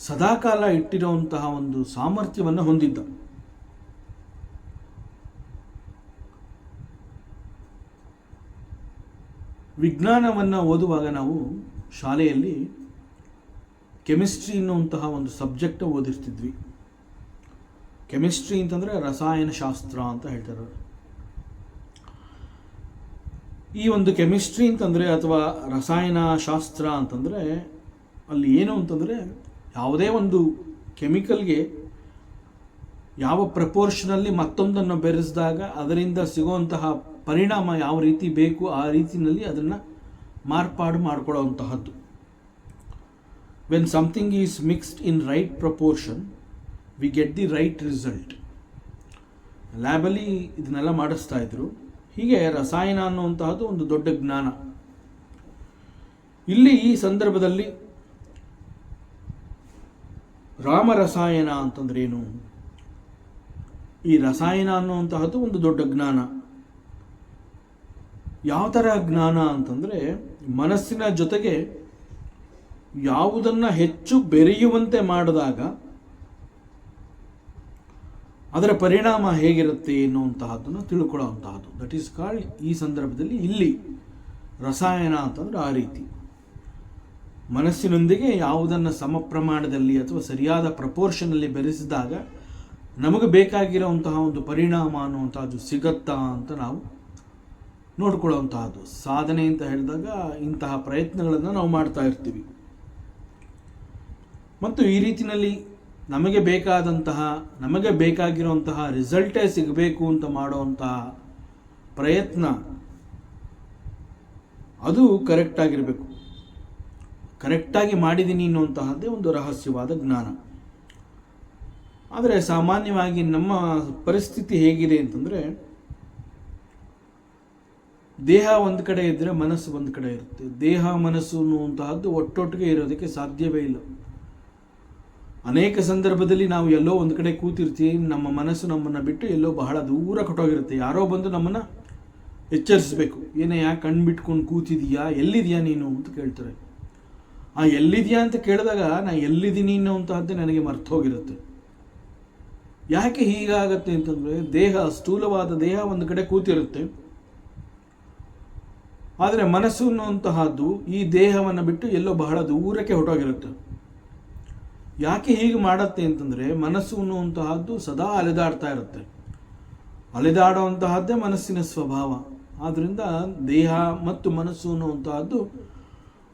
ಸದಾಕಾಲ ಇಟ್ಟಿರುವಂತಹ ಒಂದು ಸಾಮರ್ಥ್ಯವನ್ನು ಹೊಂದಿದ್ದ. ವಿಜ್ಞಾನವನ್ನು ಓದುವಾಗ ನಾವು ಶಾಲೆಯಲ್ಲಿ ಕೆಮಿಸ್ಟ್ರಿ ಅನ್ನುವಂತಹ ಒಂದು ಸಬ್ಜೆಕ್ಟ್ ಓದಿರ್ತಿದ್ವಿ. ಕೆಮಿಸ್ಟ್ರಿ ಅಂತಂದರೆ ರಸಾಯನಶಾಸ್ತ್ರ ಅಂತ ಹೇಳ್ತಾರೆ. ಈ ಒಂದು ಕೆಮಿಸ್ಟ್ರಿ ಅಂತಂದರೆ ಅಥವಾ ರಸಾಯನಶಾಸ್ತ್ರ ಅಂತಂದರೆ ಅಲ್ಲಿ ಏನು ಅಂತಂದರೆ, ಯಾವುದೇ ಒಂದು ಕೆಮಿಕಲ್ಗೆ ಯಾವ ಪ್ರಪೋರ್ಷನಲ್ಲಿ ಮತ್ತೊಂದನ್ನು ಬೆರೆಸಿದಾಗ ಅದರಿಂದ ಸಿಗುವಂತಹ ಪರಿಣಾಮ ಯಾವ ರೀತಿ ಬೇಕು ಆ ರೀತಿಯಲ್ಲಿ ಅದನ್ನು ಮಾರ್ಪಾಡು ಮಾಡಿಕೊಳ್ಳುವಂತಹದ್ದು. When something is mixed in right proportion we get the right result. ಲ್ಯಾಬಲ್ಲಿ ಇದನ್ನೆಲ್ಲ ಮಾಡಿಸ್ತಾ ಇದ್ರು. ಹೀಗೆ ರಸಾಯನ ಅನ್ನುವಂತಹದ್ದು ಒಂದು ದೊಡ್ಡ ಜ್ಞಾನ. ಇಲ್ಲಿ ಈ ಸಂದರ್ಭದಲ್ಲಿ ರಾಮರಸಾಯನ ಅಂತಂದ್ರೇನು? ಈ ರಸಾಯನ ಅನ್ನುವಂತಹದ್ದು ಒಂದು ದೊಡ್ಡ ಜ್ಞಾನ. ಯಾವ ಥರ ಜ್ಞಾನ ಅಂತಂದರೆ, ಮನಸ್ಸಿನ ಜೊತೆಗೆ ಯಾವುದನ್ನು ಹೆಚ್ಚು ಬೆರೆಯುವಂತೆ ಮಾಡಿದಾಗ ಅದರ ಪರಿಣಾಮ ಹೇಗಿರುತ್ತೆ ಎನ್ನುವಂತಹದ್ದನ್ನು ತಿಳ್ಕೊಳ್ಳುವಂತಹದ್ದು. ದಟ್ ಈಸ್ ಕಾಲ್ಡ್, ಈ ಸಂದರ್ಭದಲ್ಲಿ ಇಲ್ಲಿ ರಸಾಯನ ಅಂತಂದರೆ ಆ ರೀತಿ ಮನಸ್ಸಿನೊಂದಿಗೆ ಯಾವುದನ್ನು ಸಮ ಪ್ರಮಾಣದಲ್ಲಿ ಅಥವಾ ಸರಿಯಾದ ಪ್ರಪೋರ್ಷನಲ್ಲಿ ಬೆರೆಸಿದಾಗ ನಮಗೆ ಬೇಕಾಗಿರುವಂತಹ ಒಂದು ಪರಿಣಾಮ ಅನ್ನುವಂಥದ್ದು ಸಿಗತ್ತಾ ಅಂತ ನಾವು ನೋಡ್ಕೊಳ್ಳುವಂತಹದ್ದು. ಸಾಧನೆ ಅಂತ ಹೇಳಿದಾಗ ಇಂತಹ ಪ್ರಯತ್ನಗಳನ್ನು ನಾವು ಮಾಡ್ತಾ ಇರ್ತೀವಿ. ಮತ್ತು ಈ ರೀತಿಯಲ್ಲಿ ನಮಗೆ ಬೇಕಾಗಿರುವಂತಹ ರಿಸಲ್ಟೇ ಸಿಗಬೇಕು ಅಂತ ಮಾಡುವಂತಹ ಪ್ರಯತ್ನ ಅದು ಕರೆಕ್ಟಾಗಿರಬೇಕು. ಕರೆಕ್ಟಾಗಿ ಮಾಡಿದ್ದೀನಿ ಅನ್ನುವಂತಹದ್ದೇ ಒಂದು ರಹಸ್ಯವಾದ ಜ್ಞಾನ. ಆದರೆ ಸಾಮಾನ್ಯವಾಗಿ ನಮ್ಮ ಪರಿಸ್ಥಿತಿ ಹೇಗಿದೆ ಅಂತಂದರೆ, ದೇಹ ಒಂದು ಕಡೆ ಇದ್ದರೆ ಮನಸ್ಸು ಒಂದು ಕಡೆ ಇರುತ್ತೆ. ದೇಹ ಮನಸ್ಸು ಅನ್ನುವಂತಹದ್ದು ಒಟ್ಟೊಟ್ಟಿಗೆ ಇರೋದಕ್ಕೆ ಸಾಧ್ಯವೇ ಇಲ್ಲ. ಅನೇಕ ಸಂದರ್ಭದಲ್ಲಿ ನಾವು ಎಲ್ಲೋ ಒಂದು ಕಡೆ ಕೂತಿರ್ತೀವಿ, ನಮ್ಮ ಮನಸ್ಸು ನಮ್ಮನ್ನು ಬಿಟ್ಟು ಎಲ್ಲೋ ಬಹಳ ದೂರ ಕೊಟ್ಟೋಗಿರುತ್ತೆ. ಯಾರೋ ಬಂದು ನಮ್ಮನ್ನು ಎಚ್ಚರಿಸಬೇಕು. ಏನಯ್ಯ ಕಣ್ಣು ಬಿಟ್ಕೊಂಡು ಕೂತಿದೀಯಾ, ಎಲ್ಲಿದೆಯಾ ನೀನು ಅಂತ ಕೇಳ್ತಾರೆ. ಆ ಎಲ್ಲಿದೆಯಾ ಅಂತ ಕೇಳಿದಾಗ ನಾ ಎಲ್ಲಿದ್ದೀನಿ ಅನ್ನುವಂತಹದ್ದೇ ನನಗೆ ಮರ್ತೋಗಿರುತ್ತೆ. ಯಾಕೆ ಹೀಗಾಗತ್ತೆ ಅಂತಂದರೆ, ಸ್ಥೂಲವಾದ ದೇಹ ಒಂದು ಕಡೆ ಕೂತಿರುತ್ತೆ, ಆದರೆ ಮನಸ್ಸು ಅನ್ನುವಂತಹದ್ದು ಈ ದೇಹವನ್ನು ಬಿಟ್ಟು ಎಲ್ಲೋ ಬಹಳ ದೂರಕ್ಕೆ ಹೊರಟೋಗಿರುತ್ತೆ. ಯಾಕೆ ಹೀಗೆ ಮಾಡುತ್ತೆ ಅಂತಂದರೆ, ಮನಸ್ಸು ಅನ್ನುವಂತಹದ್ದು ಸದಾ ಅಲೆದಾಡ್ತಾ ಇರುತ್ತೆ. ಅಲೆದಾಡುವಂತಹದ್ದೇ ಮನಸ್ಸಿನ ಸ್ವಭಾವ. ಆದ್ದರಿಂದ ದೇಹ ಮತ್ತು ಮನಸ್ಸು ಅನ್ನುವಂತಹದ್ದು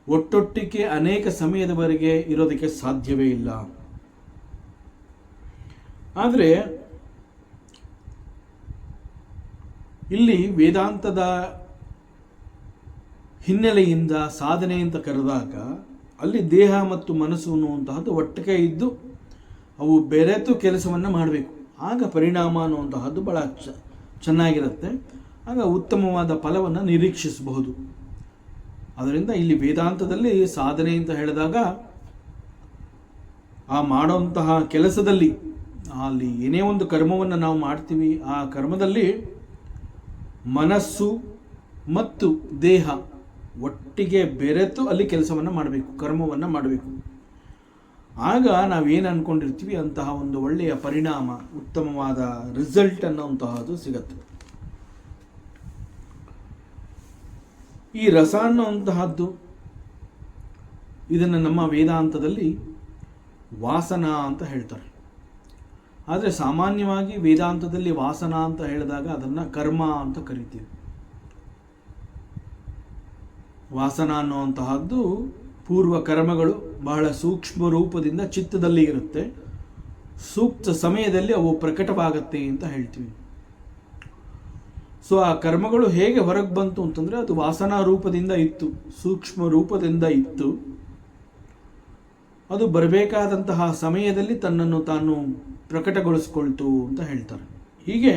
ಒಟ್ಟೊಟ್ಟಿಗೆ ಅನೇಕ ಸಮಯದವರೆಗೆ ಇರೋದಕ್ಕೆ ಸಾಧ್ಯವೇ ಇಲ್ಲ. ಆದರೆ ಇಲ್ಲಿ ವೇದಾಂತದ ಹಿನ್ನೆಲೆಯಿಂದ ಸಾಧನೆ ಅಂತ ಕರೆದಾಗ ಅಲ್ಲಿ ದೇಹ ಮತ್ತು ಮನಸ್ಸು ಅನ್ನುವಂತಹದ್ದು ಒಟ್ಟಿಗೆ ಇದ್ದು ಅವು ಬೆರೆತು ಕೆಲಸವನ್ನು ಮಾಡಬೇಕು. ಆಗ ಪರಿಣಾಮ ಅನ್ನುವಂತಹದ್ದು ಬಹಳ ಚೆನ್ನಾಗಿರುತ್ತೆ. ಆಗ ಉತ್ತಮವಾದ ಫಲವನ್ನು ನಿರೀಕ್ಷಿಸಬಹುದು. ಅದರಿಂದ ಇಲ್ಲಿ ವೇದಾಂತದಲ್ಲಿ ಸಾಧನೆ ಅಂತ ಹೇಳಿದಾಗ ಆ ಮಾಡುವಂತಹ ಕೆಲಸದಲ್ಲಿ ಅಲ್ಲಿ ಏನೇ ಒಂದು ಕರ್ಮವನ್ನು ನಾವು ಮಾಡ್ತೀವಿ, ಆ ಕರ್ಮದಲ್ಲಿ ಮನಸ್ಸು ಮತ್ತು ದೇಹ ಒಟ್ಟಿಗೆ ಬೆರೆತು ಅಲ್ಲಿ ಕೆಲಸವನ್ನು ಮಾಡಬೇಕು, ಕರ್ಮವನ್ನು ಮಾಡಬೇಕು. ಆಗ ನಾವೇನು ಅಂದ್ಕೊಂಡಿರ್ತೀವಿ ಅಂತಹ ಒಂದು ಒಳ್ಳೆಯ ಪರಿಣಾಮ, ಉತ್ತಮವಾದ ರಿಸಲ್ಟ್ ಅನ್ನುವಂತಹದ್ದು ಸಿಗತ್ತೆ. ಈ ರಸ ಅನ್ನುವಂತಹದ್ದು ಇದನ್ನು ನಮ್ಮ ವೇದಾಂತದಲ್ಲಿ ವಾಸನ ಅಂತ ಹೇಳ್ತಾರೆ. ಆದರೆ ಸಾಮಾನ್ಯವಾಗಿ ವೇದಾಂತದಲ್ಲಿ ವಾಸನ ಅಂತ ಹೇಳಿದಾಗ ಅದನ್ನು ಕರ್ಮ ಅಂತ ಕರಿತೀವಿ. ವಾಸನ ಅನ್ನುವಂತಹದ್ದು ಪೂರ್ವ ಕರ್ಮಗಳು ಬಹಳ ಸೂಕ್ಷ್ಮ ರೂಪದಿಂದ ಚಿತ್ತದಲ್ಲಿ ಇರುತ್ತೆ, ಸೂಕ್ತ ಸಮಯದಲ್ಲಿ ಅವು ಪ್ರಕಟವಾಗತ್ತೆ ಅಂತ ಹೇಳ್ತೀವಿ. ಸೊ ಆ ಕರ್ಮಗಳು ಹೇಗೆ ಹೊರಗೆ ಬಂತು ಅಂತಂದರೆ ಅದು ವಾಸನಾ ರೂಪದಿಂದ ಇತ್ತು, ಸೂಕ್ಷ್ಮ ರೂಪದಿಂದ ಇತ್ತು. ಅದು ಬರಬೇಕಾದಂತಹ ಸಮಯದಲ್ಲಿ ತನ್ನನ್ನು ತಾನು ಪ್ರಕಟಗೊಳಿಸ್ಕೊಳ್ತು ಅಂತ ಹೇಳ್ತಾರೆ. ಹೀಗೆ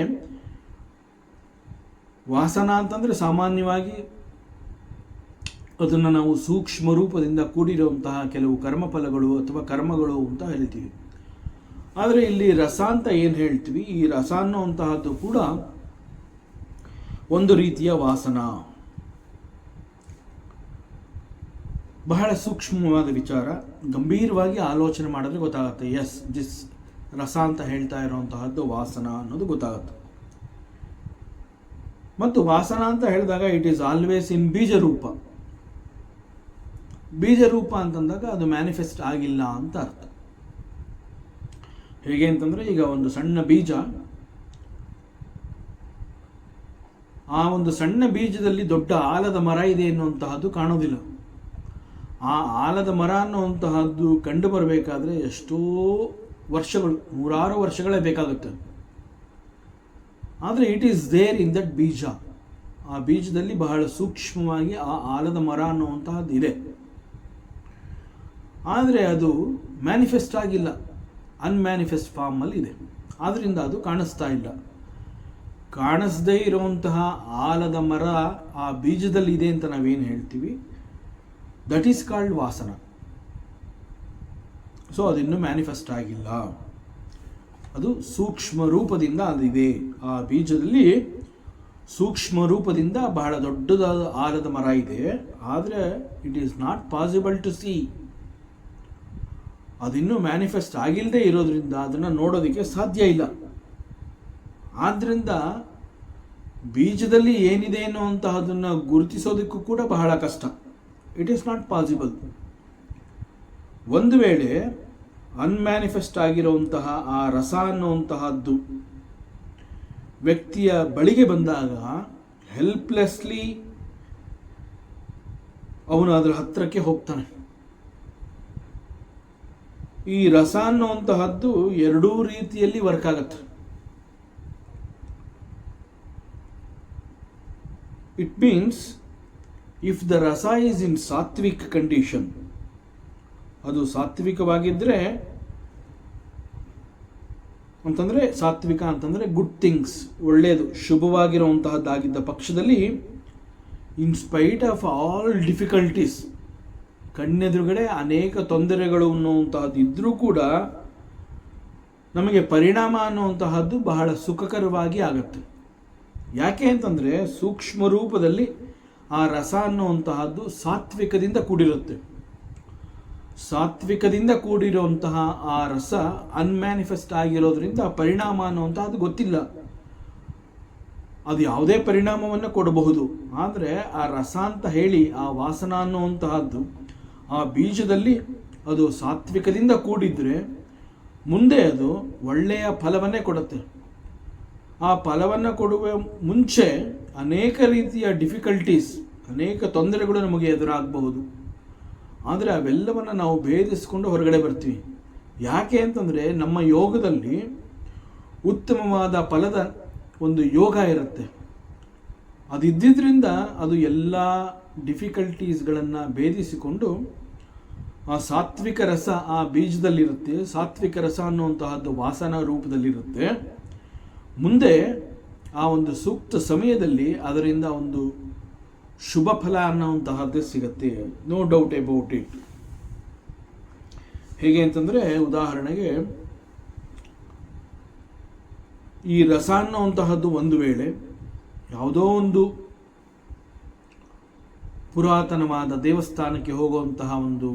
ವಾಸನಾ ಅಂತಂದರೆ ಸಾಮಾನ್ಯವಾಗಿ ಅದನ್ನು ನಾವು ಸೂಕ್ಷ್ಮ ರೂಪದಿಂದ ಕೂಡಿರುವಂತಹ ಕೆಲವು ಕರ್ಮಫಲಗಳು ಅಥವಾ ಕರ್ಮಗಳು ಅಂತ ಹೇಳ್ತೀವಿ. ಆದರೆ ಇಲ್ಲಿ ರಸ ಅಂತ ಏನು ಹೇಳ್ತೀವಿ, ಈ ರಸ ಅನ್ನುವಂತಹದ್ದು ಕೂಡ ಒಂದು ರೀತಿಯ ವಾಸನ. ಬಹಳ ಸೂಕ್ಷ್ಮವಾದ ವಿಚಾರ, ಗಂಭೀರವಾಗಿ ಆಲೋಚನೆ ಮಾಡಿದ್ರೆ ಗೊತ್ತಾಗುತ್ತೆ. ಎಸ್, ದಿಸ್ ರಸ ಅಂತ ಹೇಳ್ತಾ ಇರುವಂತಹದ್ದು ವಾಸನ ಅನ್ನೋದು ಗೊತ್ತಾಗುತ್ತೆ. ಮತ್ತು ವಾಸನ ಅಂತ ಹೇಳಿದಾಗ ಇಟ್ ಈಸ್ ಆಲ್ವೇಸ್ ಇನ್ ಬೀಜರೂಪ. ಬೀಜರೂಪ ಅಂತಂದಾಗ ಅದು ಮ್ಯಾನಿಫೆಸ್ಟ್ ಆಗಿಲ್ಲ ಅಂತ ಅರ್ಥ. ಹೇಗೆ ಅಂತಂದರೆ, ಈಗ ಒಂದು ಸಣ್ಣ ಬೀಜ, ಆ ಒಂದು ಸಣ್ಣ ಬೀಜದಲ್ಲಿ ದೊಡ್ಡ ಆಲದ ಮರ ಇದೆ ಎನ್ನುವಂತಹದ್ದು ಕಾಣೋದಿಲ್ಲ. ಆ ಆಲದ ಮರ ಅನ್ನುವಂತಹದ್ದು ಕಂಡು ಬರಬೇಕಾದ್ರೆ ಎಷ್ಟೋ ವರ್ಷಗಳು, ನೂರಾರು ವರ್ಷಗಳೇ ಬೇಕಾಗುತ್ತೆ. ಆದರೆ it is there in that beeja. ಆ ಬೀಜದಲ್ಲಿ ಬಹಳ ಸೂಕ್ಷ್ಮವಾಗಿ ಆ ಆಲದ ಮರ ಅನ್ನುವಂತಹದ್ದು ಇದೆ. ಆದರೆ ಅದು ಮ್ಯಾನಿಫೆಸ್ಟ್ ಆಗಿಲ್ಲ, ಅನ್ಮ್ಯಾನಿಫೆಸ್ಟ್ ಫಾರ್ಮಲ್ಲಿ ಇದೆ. ಆದ್ದರಿಂದ ಅದು ಕಾಣಿಸ್ತಾ ಇಲ್ಲ. ಕಾಣಿಸದೇ ಇರುವಂತಹ ಆಲದ ಮರ ಆ ಬೀಜದಲ್ಲಿ ಇದೆ ಅಂತ ನಾವೇನು ಹೇಳ್ತೀವಿ, that is called Vasana. So ಅದಿನ್ನೂ ಮ್ಯಾನಿಫೆಸ್ಟ್ ಆಗಿಲ್ಲ, ಅದು ಸೂಕ್ಷ್ಮ ರೂಪದಿಂದ ಅದಿದೆ. ಆ ಬೀಜದಲ್ಲಿ ಸೂಕ್ಷ್ಮ ರೂಪದಿಂದ ಬಹಳ ದೊಡ್ಡದಾದ ಆಲದ ಮರ ಇದೆ. ಆದರೆ it is not possible to see. ಅದಿನ್ನೂ ಮ್ಯಾನಿಫೆಸ್ಟ್ ಆಗಿಲ್ಲದೆ ಇರೋದ್ರಿಂದ ಅದನ್ನು ನೋಡೋದಕ್ಕೆ ಸಾಧ್ಯ ಇಲ್ಲ. ಆದ್ದರಿಂದ ಬೀಜದಲ್ಲಿ ಏನಿದೆ ಅನ್ನುವಂತಹದನ್ನು ಗುರುತಿಸೋದಕ್ಕೂ ಕೂಡ ಬಹಳ ಕಷ್ಟ. It is not possible. ಒಂದು ವೇಳೆ ಅನ್ಮ್ಯಾನಿಫೆಸ್ಟ್ ಆಗಿರುವಂತಹ ಆ ರಸ ಅನ್ನುವಂತಹದ್ದು ವ್ಯಕ್ತಿಯ ಬಳಿಗೆ ಬಂದಾಗ ಹೆಲ್ಪ್ಲೆಸ್ಲಿ ಅವನು ಅದರ ಹತ್ತಿರಕ್ಕೆ ಹೋಗ್ತಾನೆ. ಈ ರಸ ಅನ್ನುವಂತಹದ್ದು ಎರಡೂ ರೀತಿಯಲ್ಲಿ ವರ್ಕ್ ಆಗುತ್ತೆ. ಇಟ್ ಮೀನ್ಸ್ ಇಫ್ ದ ರಸ ಈಸ್ ಇನ್ ಸಾತ್ವಿಕ್ ಕಂಡೀಷನ್, ಅದು ಸಾತ್ವಿಕವಾಗಿದ್ದರೆ ಅಂತಂದರೆ, ಸಾತ್ವಿಕ ಅಂತಂದರೆ ಗುಡ್ ಥಿಂಗ್ಸ್, ಒಳ್ಳೆಯದು, ಶುಭವಾಗಿರುವಂತಹದ್ದಾಗಿದ್ದ ಪಕ್ಷದಲ್ಲಿ, in spite of all difficulties, ಕಣ್ಣೆದುರುಗಡೆ ಅನೇಕ ತೊಂದರೆಗಳು ಅನ್ನುವಂತಹದ್ದು ಇದ್ದರೂ ಕೂಡ ನಮಗೆ ಪರಿಣಾಮ ಅನ್ನುವಂತಹದ್ದು ಬಹಳ ಸುಖಕರವಾಗಿ ಆಗುತ್ತೆ. ಯಾಕೆ ಅಂತಂದರೆ ಸೂಕ್ಷ್ಮ ರೂಪದಲ್ಲಿ ಆ ರಸ ಅನ್ನುವಂತಹದ್ದು ಸಾತ್ವಿಕದಿಂದ ಕೂಡಿರುತ್ತೆ. ಸಾತ್ವಿಕದಿಂದ ಕೂಡಿರುವಂತಹ ಆ ರಸ ಅನ್ಮ್ಯಾನಿಫೆಸ್ಟ್ ಆಗಿರೋದ್ರಿಂದ ಪರಿಣಾಮ ಅನ್ನುವಂತಹದ್ದು ಗೊತ್ತಿಲ್ಲ. ಅದು ಯಾವುದೇ ಪರಿಣಾಮವನ್ನು ಕೊಡಬಹುದು. ಆದರೆ ಆ ರಸ ಅಂತ ಹೇಳಿ ಆ ವಾಸನ ಅನ್ನುವಂತಹದ್ದು ಆ ಬೀಜದಲ್ಲಿ ಅದು ಸಾತ್ವಿಕದಿಂದ ಕೂಡಿದ್ರೆ ಮುಂದೆ ಅದು ಒಳ್ಳೆಯ ಫಲವನ್ನೇ ಕೊಡುತ್ತೆ. ಆ ಫಲವನ್ನು ಕೊಡುವ ಮುಂಚೆ ಅನೇಕ ರೀತಿಯ ಡಿಫಿಕಲ್ಟೀಸ್, ಅನೇಕ ತೊಂದರೆಗಳು ನಮಗೆ ಎದುರಾಗಬಹುದು. ಆದರೆ ಅವೆಲ್ಲವನ್ನು ನಾವು ಭೇದಿಸಿಕೊಂಡು ಹೊರಗಡೆ ಬರ್ತೀವಿ. ಯಾಕೆ ಅಂತಂದರೆ ನಮ್ಮ ಯೋಗದಲ್ಲಿ ಉತ್ತಮವಾದ ಫಲದ ಒಂದು ಯೋಗ ಇರುತ್ತೆ. ಅದಿದ್ದರಿಂದ ಅದು ಎಲ್ಲ ಡಿಫಿಕಲ್ಟೀಸ್ಗಳನ್ನು ಭೇದಿಸಿಕೊಂಡು ಆ ಸಾತ್ವಿಕ ರಸ ಆ ಬೀಜದಲ್ಲಿರುತ್ತೆ. ಸಾತ್ವಿಕ ರಸ ಅನ್ನುವಂತಹದ್ದು ವಾಸನಾ ರೂಪದಲ್ಲಿರುತ್ತೆ. ಮುಂದೆ ಆ ಒಂದು ಸೂಕ್ತ ಸಮಯದಲ್ಲಿ ಅದರಿಂದ ಒಂದು ಶುಭ ಫಲ ಅನ್ನುವಂತಹದ್ದು ಸಿಗುತ್ತೆ. No doubt about it. ಹೇಗೆ ಅಂತಂದರೆ, ಉದಾಹರಣೆಗೆ ಈ ರಸ ಅನ್ನುವಂತಹದ್ದು ಒಂದು ವೇಳೆ ಯಾವುದೋ ಒಂದು ಪುರಾತನವಾದ ದೇವಸ್ಥಾನಕ್ಕೆ ಹೋಗುವಂತಹ ಒಂದು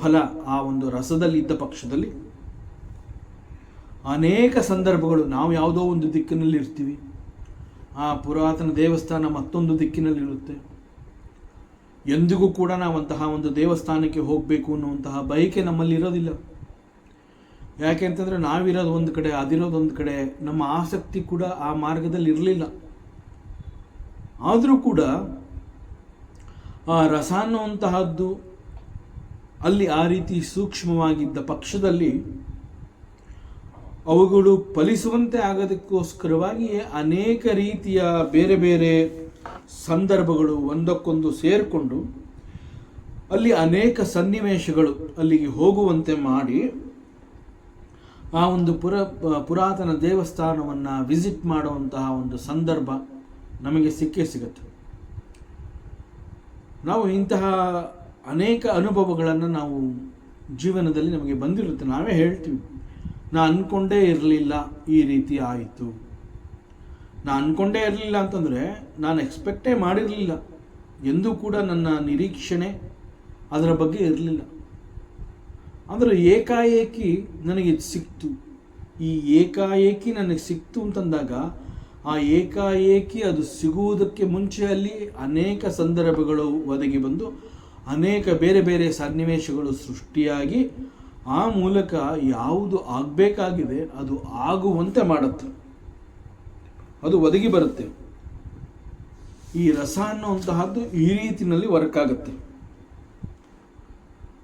ಫಲ ಆ ಒಂದು ರಸದಲ್ಲಿ ಇದ್ದ ಪಕ್ಷದಲ್ಲಿ ಅನೇಕ ಸಂದರ್ಭಗಳು ನಾವು ಯಾವುದೋ ಒಂದು ದಿಕ್ಕಿನಲ್ಲಿ ಇರ್ತೀವಿ, ಆ ಪುರಾತನ ದೇವಸ್ಥಾನ ಮತ್ತೊಂದು ದಿಕ್ಕಿನಲ್ಲಿರುತ್ತೆ. ಎಂದಿಗೂ ಕೂಡ ನಾವಂತಹ ಒಂದು ದೇವಸ್ಥಾನಕ್ಕೆ ಹೋಗಬೇಕು ಅನ್ನುವಂತಹ ಬಯಕೆ ನಮ್ಮಲ್ಲಿ ಇರೋದಿಲ್ಲ. ಯಾಕೆ ಅಂತಂದರೆ ನಾವಿರೋದು ಒಂದು ಕಡೆ, ಅದಿರೋದು ಒಂದು ಕಡೆ, ನಮ್ಮ ಆಸಕ್ತಿ ಕೂಡ ಆ ಮಾರ್ಗದಲ್ಲಿ ಇರಲಿಲ್ಲ. ಆದರೂ ಕೂಡ ಆ ರಸ ಅನ್ನುವಂತಹದ್ದು ಅಲ್ಲಿ ಆ ರೀತಿ ಸೂಕ್ಷ್ಮವಾಗಿದ್ದ ಪಕ್ಷದಲ್ಲಿ ಅವುಗಳು ಫಲಿಸುವಂತೆ ಆಗೋದಕ್ಕೋಸ್ಕರವಾಗಿ ಅನೇಕ ರೀತಿಯ ಬೇರೆ ಬೇರೆ ಸಂದರ್ಭಗಳು ಒಂದಕ್ಕೊಂದು ಸೇರಿಕೊಂಡು ಅಲ್ಲಿ ಅನೇಕ ಸನ್ನಿವೇಶಗಳು ಅಲ್ಲಿಗೆ ಹೋಗುವಂತೆ ಮಾಡಿ ಆ ಒಂದು ಪುರಾತನ ದೇವಸ್ಥಾನವನ್ನು ವಿಸಿಟ್ ಮಾಡುವಂತಹ ಒಂದು ಸಂದರ್ಭ ನಮಗೆ ಸಿಕ್ಕೇ ಸಿಗುತ್ತೆ. ನಾವು ಇಂತಹ ಅನೇಕ ಅನುಭವಗಳನ್ನು ನಾವು ಜೀವನದಲ್ಲಿ ನಮಗೆ ಬಂದಿರುತ್ತೆ. ನಾವೇ ಹೇಳ್ತೀವಿ, ನಾನು ಅಂದ್ಕೊಂಡೇ ಇರಲಿಲ್ಲ ಈ ರೀತಿ ಆಯಿತು. ನಾನು ಅಂದ್ಕೊಂಡೇ ಇರಲಿಲ್ಲ ಅಂತಂದರೆ ನಾನು ಎಕ್ಸ್ಪೆಕ್ಟೇ ಮಾಡಿರಲಿಲ್ಲ. ಎಂದೂ ಕೂಡ ನನ್ನ ನಿರೀಕ್ಷಣೆ ಅದರ ಬಗ್ಗೆ ಇರಲಿಲ್ಲ. ಆದರೆ ಏಕಾಏಕಿ ನನಗೆ ಸಿಕ್ತು. ಈ ಏಕಾಏಕಿ ನನಗೆ ಸಿಕ್ತು ಅಂತಂದಾಗ ಆ ಏಕಾಏಕಿ ಅದು ಸಿಗುವುದಕ್ಕೆ ಮುಂಚೆಯಲ್ಲಿ ಅನೇಕ ಸಂದರ್ಭಗಳು ಒದಗಿ ಬಂದು ಅನೇಕ ಬೇರೆ ಬೇರೆ ಸನ್ನಿವೇಶಗಳು ಸೃಷ್ಟಿಯಾಗಿ ಆ ಮೂಲಕ ಯಾವುದು ಆಗಬೇಕಾಗಿದೆ ಅದು ಆಗುವಂತೆ ಮಾಡುತ್ತೆ, ಅದು ಒದಗಿ ಬರುತ್ತೆ. ಈ ರಸ ಅನ್ನುವಂತಹದ್ದು ಈ ರೀತಿಯಲ್ಲಿ ವರ್ಕ್ ಆಗುತ್ತೆ.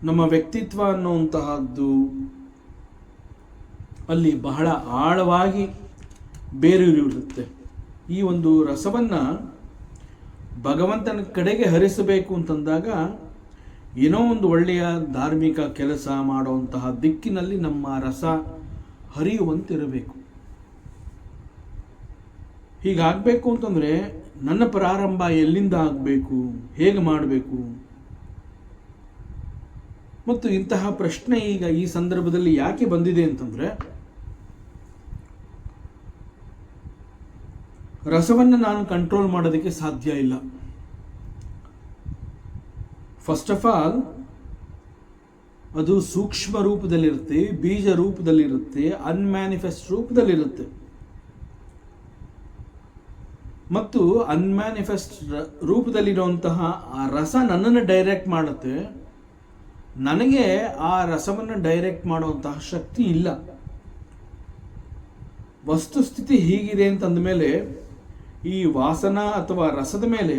ನಮ್ಮ ವ್ಯಕ್ತಿತ್ವ ಅನ್ನುವಂತಹದ್ದು ಅಲ್ಲಿ ಬಹಳ ಆಳವಾಗಿ ಬೇರೂರಿರುತ್ತೆ. ಈ ಒಂದು ರಸವನ್ನು ಭಗವಂತನ ಕಡೆಗೆ ಹರಿಸಬೇಕು ಅಂತಂದಾಗ ಏನೋ ಒಂದು ಒಳ್ಳೆಯ ಧಾರ್ಮಿಕ ಕೆಲಸ ಮಾಡುವಂತಹ ದಿಕ್ಕಿನಲ್ಲಿ ನಮ್ಮ ರಸ ಹರಿಯುವಂತಿರಬೇಕು. ಹೀಗಾಗಬೇಕು ಅಂತಂದರೆ ನನ್ನ ಪ್ರಾರಂಭ ಎಲ್ಲಿಂದ ಆಗಬೇಕು, ಹೇಗೆ ಮಾಡಬೇಕು, ಮತ್ತು ಇಂತಹ ಪ್ರಶ್ನೆ ಈಗ ಈ ಸಂದರ್ಭದಲ್ಲಿ ಯಾಕೆ ಬಂದಿದೆ ಅಂತಂದರೆ, ರಸವನ್ನು ನಾನು ಕಂಟ್ರೋಲ್ ಮಾಡೋದಕ್ಕೆ ಸಾಧ್ಯ ಇಲ್ಲ. ಫಸ್ಟ್ ಆಫ್ ಆಲ್ ಅದು ಸೂಕ್ಷ್ಮ ರೂಪದಲ್ಲಿರುತ್ತೆ, ಬೀಜ ರೂಪದಲ್ಲಿರುತ್ತೆ, ಅನ್ಮ್ಯಾನಿಫೆಸ್ಟ್ ರೂಪದಲ್ಲಿರುತ್ತೆ. ಮತ್ತು ಅನ್ಮ್ಯಾನಿಫೆಸ್ಟ್ ರೂಪದಲ್ಲಿರುವಂತಹ ಆ ರಸ ನನ್ನನ್ನು ಡೈರೆಕ್ಟ್ ಮಾಡುತ್ತೆ. ನನಗೆ ಆ ರಸವನ್ನು ಡೈರೆಕ್ಟ್ ಮಾಡುವಂತಹ ಶಕ್ತಿ ಇಲ್ಲ. ವಸ್ತುಸ್ಥಿತಿ ಹೀಗಿದೆ ಅಂತಂದ ಮೇಲೆ ಈ ವಾಸನ ಅಥವಾ ರಸದ ಮೇಲೆ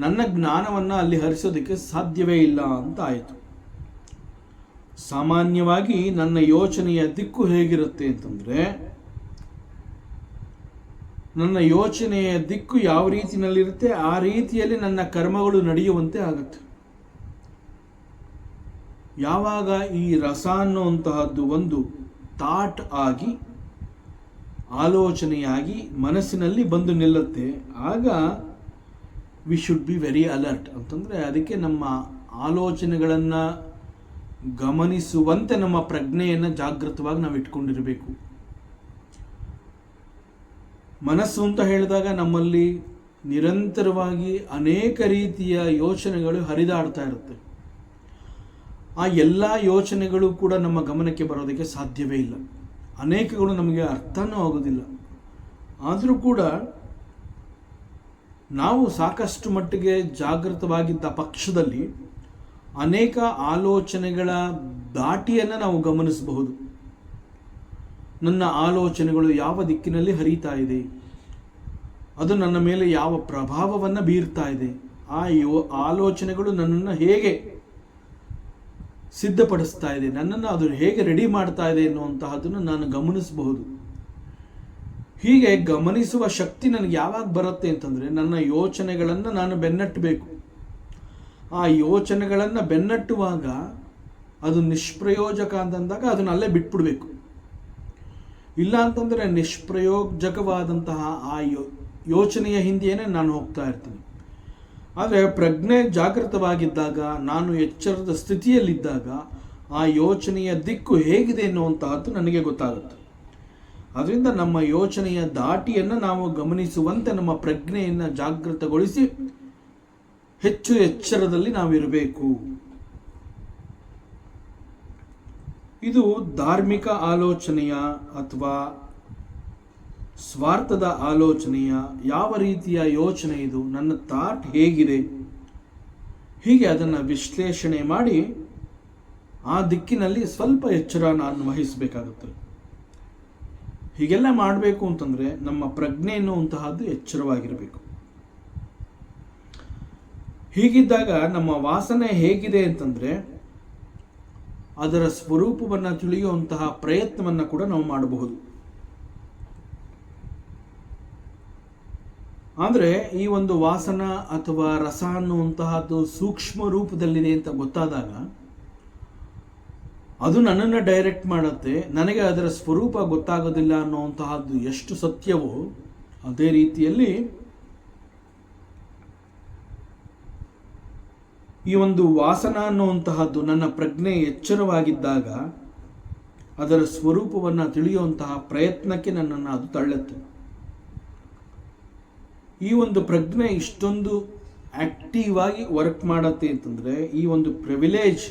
ನನ್ನ ಜ್ಞಾನವನ್ನು ಅಲ್ಲಿ ಹರಿಸೋದಕ್ಕೆ ಸಾಧ್ಯವೇ ಇಲ್ಲ ಅಂತ ಆಯಿತು. ಸಾಮಾನ್ಯವಾಗಿ ನನ್ನ ಯೋಚನೆಯ ದಿಕ್ಕು ಹೇಗಿರುತ್ತೆ ಅಂತಂದರೆ, ನನ್ನ ಯೋಚನೆಯ ದಿಕ್ಕು ಯಾವ ರೀತಿಯಲ್ಲಿರುತ್ತೆ ಆ ರೀತಿಯಲ್ಲಿ ನನ್ನ ಕರ್ಮಗಳು ನಡೆಯುವಂತೆ ಆಗುತ್ತೆ. ಯಾವಾಗ ಈ ರಸ ಅನ್ನುವಂತಹದ್ದು ಒಂದು ಥಾಟ್ ಆಗಿ ಆಲೋಚನೆಯಾಗಿ ಮನಸ್ಸಿನಲ್ಲಿ ಬಂದು ನಿಲ್ಲುತ್ತೆ, ಆಗ we should be very alert. ಅಂತಂದರೆ ಅದಕ್ಕೆ ನಮ್ಮ ಆಲೋಚನೆಗಳನ್ನು ಗಮನಿಸುವಂತೆ ನಮ್ಮ ಪ್ರಜ್ಞೆಯನ್ನು ಜಾಗೃತವಾಗಿ ನಾವು ಇಟ್ಕೊಂಡಿರಬೇಕು. ಮನಸ್ಸು ಅಂತ ಹೇಳಿದಾಗ ನಮ್ಮಲ್ಲಿ ನಿರಂತರವಾಗಿ ಅನೇಕ ರೀತಿಯ ಯೋಚನೆಗಳು ಹರಿದಾಡ್ತಾ ಇರುತ್ತೆ. ಆ ಎಲ್ಲ ಯೋಚನೆಗಳು ಕೂಡ ನಮ್ಮ ಗಮನಕ್ಕೆ ಬರೋದಕ್ಕೆ ಸಾಧ್ಯವೇ ಇಲ್ಲ. ಅನೇಕಗಳು ನಮಗೆ ಅರ್ಥನೂ ಆಗೋದಿಲ್ಲ. ಆದರೂ ಕೂಡ ನಾವು ಸಾಕಷ್ಟು ಮಟ್ಟಿಗೆ ಜಾಗೃತವಾಗಿದ್ದ ಪಕ್ಷದಲ್ಲಿ ಅನೇಕ ಆಲೋಚನೆಗಳ ದಾಟಿಯನ್ನು ನಾವು ಗಮನಿಸಬಹುದು. ನನ್ನ ಆಲೋಚನೆಗಳು ಯಾವ ದಿಕ್ಕಿನಲ್ಲಿ ಹರಿತಾ ಇದೆ, ಅದು ನನ್ನ ಮೇಲೆ ಯಾವ ಪ್ರಭಾವವನ್ನು ಬೀರ್ತಾ ಇದೆ, ಆ ಆಲೋಚನೆಗಳು ನನ್ನನ್ನು ಹೇಗೆ ಸಿದ್ಧಪಡಿಸ್ತಾ ಇದೆ, ನನ್ನನ್ನು ಅದು ಹೇಗೆ ರೆಡಿ ಮಾಡ್ತಾ ಇದೆ ಎನ್ನುವಂತಹದನ್ನು ನಾನು ಗಮನಿಸಬಹುದು. ಹೀಗೆ ಗಮನಿಸುವ ಶಕ್ತಿ ನನಗೆ ಯಾವಾಗ ಬರುತ್ತೆ ಅಂತಂದರೆ, ನನ್ನ ಯೋಚನೆಗಳನ್ನು ನಾನು ಬೆನ್ನಟ್ಟಬೇಕು. ಆ ಯೋಚನೆಗಳನ್ನು ಬೆನ್ನಟ್ಟುವಾಗ ಅದು ನಿಷ್ಪ್ರಯೋಜಕ ಅಂತಂದಾಗ ಅದನ್ನು ಅಲ್ಲೇ ಬಿಟ್ಬಿಡ್ಬೇಕು. ಇಲ್ಲ ಅಂತಂದರೆ ನಿಷ್ಪ್ರಯೋಜಕವಾದಂತಹ ಆ ಯೋಚನೆಯ ಹಿಂದೆಯೇ ನಾನು ಹೋಗ್ತಾ ಇರ್ತೀನಿ. ಆದರೆ ಪ್ರಜ್ಞೆ ಜಾಗೃತವಾಗಿದ್ದಾಗ, ನಾನು ಎಚ್ಚರದ ಸ್ಥಿತಿಯಲ್ಲಿದ್ದಾಗ ಆ ಯೋಚನೆಯ ದಿಕ್ಕು ಹೇಗಿದೆ ಎನ್ನುವಂತಹದ್ದು ನನಗೆ ಗೊತ್ತಾಗುತ್ತೆ. ಅದರಿಂದ ನಮ್ಮ ಯೋಚನೆಯ ದಾಟಿಯನ್ನು ನಾವು ಗಮನಿಸುವಂತೆ ನಮ್ಮ ಪ್ರಜ್ಞೆಯನ್ನು ಜಾಗೃತಗೊಳಿಸಿ ಹೆಚ್ಚು ಎಚ್ಚರದಲ್ಲಿ ನಾವಿರಬೇಕು. ಇದು ಧಾರ್ಮಿಕ ಆಲೋಚನೆಯ ಅಥವಾ ಸ್ವಾರ್ಥದ ಆಲೋಚನೆಯ, ಯಾವ ರೀತಿಯ ಯೋಚನೆ ಇದು, ನನ್ನ ಥಾಟ್ ಹೇಗಿದೆ, ಹೀಗೆ ಅದನ್ನು ವಿಶ್ಲೇಷಣೆ ಮಾಡಿ ಆ ದಿಕ್ಕಿನಲ್ಲಿ ಸ್ವಲ್ಪ ಎಚ್ಚರ ನಾನು ವಹಿಸಬೇಕಾಗುತ್ತೆ. ಹೀಗೆಲ್ಲ ಮಾಡಬೇಕು ಅಂತಂದರೆ ನಮ್ಮ ಪ್ರಜ್ಞೆ ಎನ್ನುವಂತಹದ್ದು ಎಚ್ಚರವಾಗಿರಬೇಕು. ಹೀಗಿದ್ದಾಗ ನಮ್ಮ ವಾಸನೆ ಹೇಗಿದೆ ಅಂತಂದರೆ ಅದರ ಸ್ವರೂಪವನ್ನು ತಿಳಿಯುವಂತಹ ಪ್ರಯತ್ನವನ್ನು ಕೂಡ ನಾವು ಮಾಡಬಹುದು. ಆದರೆ ಈ ಒಂದು ವಾಸನ ಅಥವಾ ರಸ ಅನ್ನುವಂತಹದ್ದು ಸೂಕ್ಷ್ಮ ರೂಪದಲ್ಲಿದೆ ಅಂತ ಗೊತ್ತಾದಾಗ ಅದು ನನ್ನನ್ನು ಡೈರೆಕ್ಟ್ ಮಾಡುತ್ತೆ, ನನಗೆ ಅದರ ಸ್ವರೂಪ ಗೊತ್ತಾಗೋದಿಲ್ಲ ಅನ್ನುವಂತಹದ್ದು ಎಷ್ಟು ಸತ್ಯವೋ ಅದೇ ರೀತಿಯಲ್ಲಿ ಈ ಒಂದು ವಾಸನ ಅನ್ನುವಂತಹದ್ದು ನನ್ನ ಪ್ರಜ್ಞೆ ಎಚ್ಚರವಾಗಿದ್ದಾಗ ಅದರ ಸ್ವರೂಪವನ್ನು ತಿಳಿಯುವಂತಹ ಪ್ರಯತ್ನಕ್ಕೆ ನನ್ನನ್ನು ಅದು ತಳ್ಳುತ್ತೆ. ಈ ಒಂದು ಪ್ರಜ್ಞೆ ಇಷ್ಟೊಂದು ಆಕ್ಟಿವ್ ಆಗಿ ವರ್ಕ್ ಮಾಡತ್ತೆ ಅಂತಂದರೆ ಈ ಒಂದು ಪ್ರಿವಿಲೇಜ್,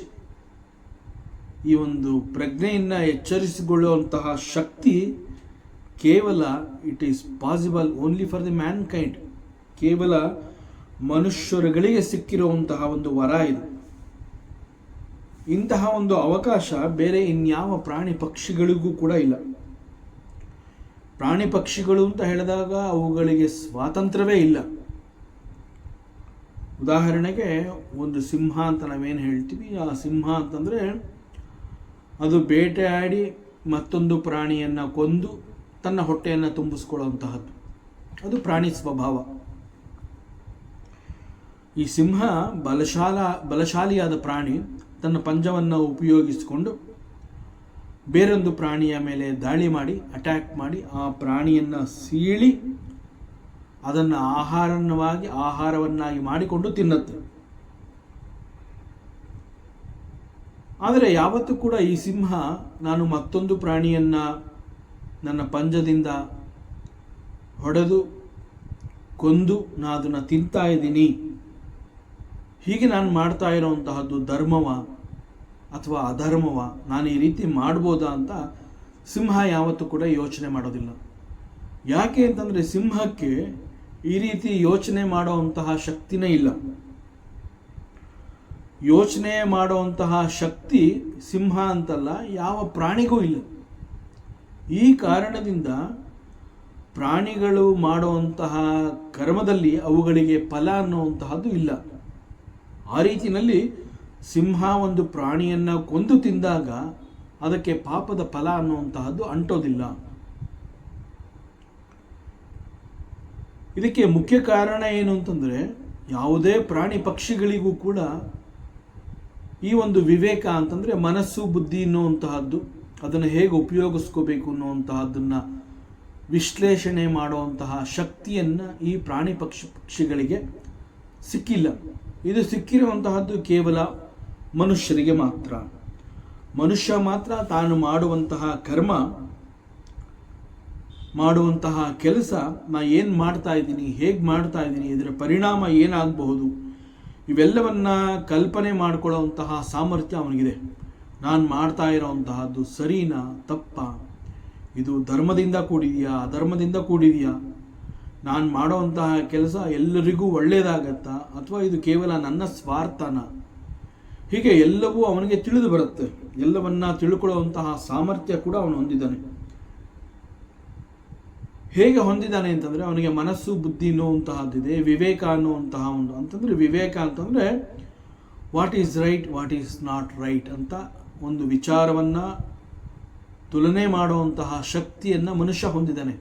ಈ ಒಂದು ಪ್ರಜ್ಞೆಯನ್ನು ಎಚ್ಚರಿಸಿಕೊಳ್ಳುವಂತಹ ಶಕ್ತಿ ಕೇವಲ it is possible only for the man kind, ಕೇವಲ ಮನುಷ್ಯರುಗಳಿಗೆ ಸಿಕ್ಕಿರುವಂತಹ ಒಂದು ವರ ಇದು. ಇಂತಹ ಒಂದು ಅವಕಾಶ ಬೇರೆ ಇನ್ಯಾವ ಪ್ರಾಣಿ ಪಕ್ಷಿಗಳಿಗೂ ಕೂಡ ಇಲ್ಲ. ಪ್ರಾಣಿ ಪಕ್ಷಿಗಳು ಅಂತ ಹೇಳಿದಾಗ ಅವುಗಳಿಗೆ ಸ್ವಾತಂತ್ರ್ಯವೇ ಇಲ್ಲ. ಉದಾಹರಣೆಗೆ ಒಂದು ಸಿಂಹ ಅಂತ ನಾವೇನು ಹೇಳ್ತೀವಿ, ಆ ಸಿಂಹ ಅಂತಂದರೆ ಅದು ಬೇಟೆಯಾಡಿ ಮತ್ತೊಂದು ಪ್ರಾಣಿಯನ್ನು ಕೊಂದು ತನ್ನ ಹೊಟ್ಟೆಯನ್ನು ತುಂಬಿಸ್ಕೊಳ್ಳುವಂತಹದ್ದು, ಅದು ಪ್ರಾಣಿ ಸ್ವಭಾವ. ಈ ಸಿಂಹ ಬಲಶಾಲಿಯಾದ ಪ್ರಾಣಿ, ತನ್ನ ಪಂಜವನ್ನು ಉಪಯೋಗಿಸಿಕೊಂಡು ಬೇರೊಂದು ಪ್ರಾಣಿಯ ಮೇಲೆ ದಾಳಿ ಮಾಡಿ ಅಟ್ಯಾಕ್ ಮಾಡಿ ಆ ಪ್ರಾಣಿಯನ್ನು ಸೀಳಿ ಅದನ್ನು ಆಹಾರವನ್ನಾಗಿ ಮಾಡಿಕೊಂಡು ತಿನ್ನುತ್ತೆ. ಆದರೆ ಯಾವತ್ತೂ ಕೂಡ ಈ ಸಿಂಹ ನಾನು ಮತ್ತೊಂದು ಪ್ರಾಣಿಯನ್ನು ನನ್ನ ಪಂಜದಿಂದ ಹೊಡೆದು ಕೊಂದು ನಾನು ಅದನ್ನು ತಿಂತಾ ಇದ್ದೀನಿ, ಹೀಗೆ ನಾನು ಮಾಡ್ತಾ ಇರೋವಂತಹದ್ದು ಧರ್ಮವ ಅಥವಾ ಅಧರ್ಮವ, ನಾನು ಈ ರೀತಿ ಮಾಡ್ಬೋದಾ ಅಂತ ಸಿಂಹ ಯಾವತ್ತೂ ಕೂಡ ಯೋಚನೆ ಮಾಡೋದಿಲ್ಲ. ಯಾಕೆ ಅಂತಂದರೆ ಸಿಂಹಕ್ಕೆ ಈ ರೀತಿ ಯೋಚನೆ ಮಾಡುವಂತಹ ಶಕ್ತಿನೇ ಇಲ್ಲ. ಯೋಚನೆ ಮಾಡುವಂತಹ ಶಕ್ತಿ ಸಿಂಹ ಅಂತಲ್ಲ, ಯಾವ ಪ್ರಾಣಿಗೂ ಇಲ್ಲ. ಈ ಕಾರಣದಿಂದ ಪ್ರಾಣಿಗಳು ಮಾಡುವಂತಹ ಕರ್ಮದಲ್ಲಿ ಅವುಗಳಿಗೆ ಫಲ ಅನ್ನುವಂತಹದ್ದು ಇಲ್ಲ. ಆ ರೀತಿಯಲ್ಲಿ ಸಿಂಹ ಒಂದು ಪ್ರಾಣಿಯನ್ನು ಕೊಂದು ತಿಂದಾಗ ಅದಕ್ಕೆ ಪಾಪದ ಫಲ ಅನ್ನುವಂತಹದ್ದು ಅಂಟೋದಿಲ್ಲ. ಇದಕ್ಕೆ ಮುಖ್ಯ ಕಾರಣ ಏನು ಅಂತಂದರೆ ಯಾವುದೇ ಪ್ರಾಣಿ ಪಕ್ಷಿಗಳಿಗೂ ಕೂಡ ಈ ಒಂದು ವಿವೇಕ ಅಂತಂದರೆ ಮನಸ್ಸು ಬುದ್ಧಿ ಅನ್ನುವಂತಹದ್ದು, ಅದನ್ನು ಹೇಗೆ ಉಪಯೋಗಿಸ್ಕೋಬೇಕು ಅನ್ನುವಂತಹದ್ದನ್ನು ವಿಶ್ಲೇಷಣೆ ಮಾಡುವಂತಹ ಶಕ್ತಿಯನ್ನು ಈ ಪ್ರಾಣಿ ಪಕ್ಷಿಗಳಿಗೆ ಸಿಕ್ಕಿಲ್ಲ. ಇದು ಸಿಕ್ಕಿರುವಂತಹದ್ದು ಕೇವಲ ಮನುಷ್ಯರಿಗೆ ಮಾತ್ರ. ಮನುಷ್ಯ ಮಾತ್ರ ತಾನು ಮಾಡುವಂತಹ ಕರ್ಮ, ಮಾಡುವಂತಹ ಕೆಲಸ, ನಾ ಏನು ಮಾಡ್ತಾ ಇದ್ದೀನಿ, ಹೇಗೆ ಮಾಡ್ತಾ ಇದ್ದೀನಿ, ಇದರ ಪರಿಣಾಮ ಏನಾಗಬಹುದು, ಇವೆಲ್ಲವನ್ನ ಕಲ್ಪನೆ ಮಾಡಿಕೊಳ್ಳುವಂತಹ ಸಾಮರ್ಥ್ಯ ಅವನಿಗಿದೆ. ನಾನು ಮಾಡ್ತಾ ಇರೋವಂತಹದ್ದು ಸರಿನಾ ತಪ್ಪಾ, ಇದು ಧರ್ಮದಿಂದ ಕೂಡಿದೆಯಾ ಅಧರ್ಮದಿಂದ ಕೂಡಿದೆಯಾ, ನಾನು ಮಾಡುವಂತಹ ಕೆಲಸ ಎಲ್ಲರಿಗೂ ಒಳ್ಳೆಯದಾಗತ್ತಾ ಅಥವಾ ಇದು ಕೇವಲ ನನ್ನ ಸ್ವಾರ್ಥನ, ಹೀಗೆ ಎಲ್ಲವೂ ಅವನಿಗೆ ತಿಳಿದು ಬರುತ್ತೆ. ಎಲ್ಲವನ್ನ ತಿಳ್ಕೊಳ್ಳುವಂತಹ ಸಾಮರ್ಥ್ಯ ಕೂಡ ಅವನು ಹೊಂದಿದ್ದಾನೆ. ಹೇಗೆ ಹೊಂದಿದ್ದಾನೆ ಅಂತಂದರೆ ಅವನಿಗೆ ಮನಸ್ಸು ಬುದ್ಧಿ ಅನ್ನುವಂತಹದ್ದಿದೆ, ವಿವೇಕ ಅನ್ನುವಂತಹ ಒಂದು ಅಂತಂದರೆ ವಿವೇಕ ಅಂತಂದರೆ what is right what is not right ಅಂತ ಒಂದು ವಿಚಾರವನ್ನು ತುಲನೆ ಮಾಡುವಂತಹ ಶಕ್ತಿಯನ್ನು ಮನುಷ್ಯ ಹೊಂದಿದ್ದಾನೆ.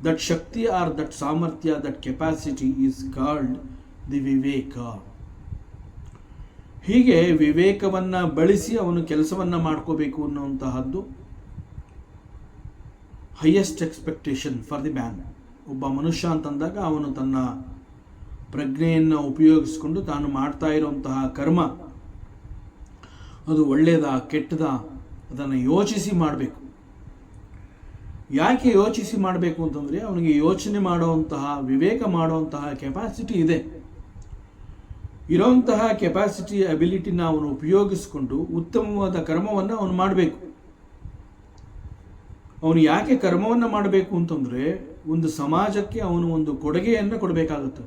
That shakti are that samarthya, that capacity is called the viveka. ಹೀಗೆ ವಿವೇಕವನ್ನು ಬಳಸಿ ಅವನು ಕೆಲಸವನ್ನು ಮಾಡ್ಕೋಬೇಕು ಅನ್ನುವಂತಹದ್ದು highest expectation for the man. ಒಬ್ಬ ಮನುಷ್ಯ ಅಂತಂದಾಗ ಅವನು ತನ್ನ ಪ್ರಜ್ಞೆಯನ್ನು ಉಪಯೋಗಿಸಿಕೊಂಡು ತಾನು ಮಾಡ್ತಾ ಇರುವಂತಹ ಕರ್ಮ ಅದು ಒಳ್ಳೆಯದಾ ಕೆಟ್ಟದಾ ಅದನ್ನು ಯೋಚಿಸಿ ಮಾಡಬೇಕು. ಯಾಕೆ ಯೋಚಿಸಿ ಮಾಡಬೇಕು ಅಂತಂದರೆ ಅವನಿಗೆ ಯೋಚನೆ ಮಾಡುವಂತಹ, ವಿವೇಕ ಮಾಡುವಂತಹ ಕೆಪಾಸಿಟಿ ಇದೆ. ಇರೋಂತಹ ಕೆಪಾಸಿಟಿ, ಅಬಿಲಿಟಿನ ಅವನು ಉಪಯೋಗಿಸಿಕೊಂಡು ಉತ್ತಮವಾದ ಕರ್ಮವನ್ನು ಅವನು ಮಾಡಬೇಕು. ಅವನು ಯಾಕೆ ಕರ್ಮವನ್ನು ಮಾಡಬೇಕು ಅಂತಂದರೆ ಒಂದು ಸಮಾಜಕ್ಕೆ ಅವನು ಒಂದು ಕೊಡುಗೆಯನ್ನು ಕೊಡಬೇಕಾಗುತ್ತೆ.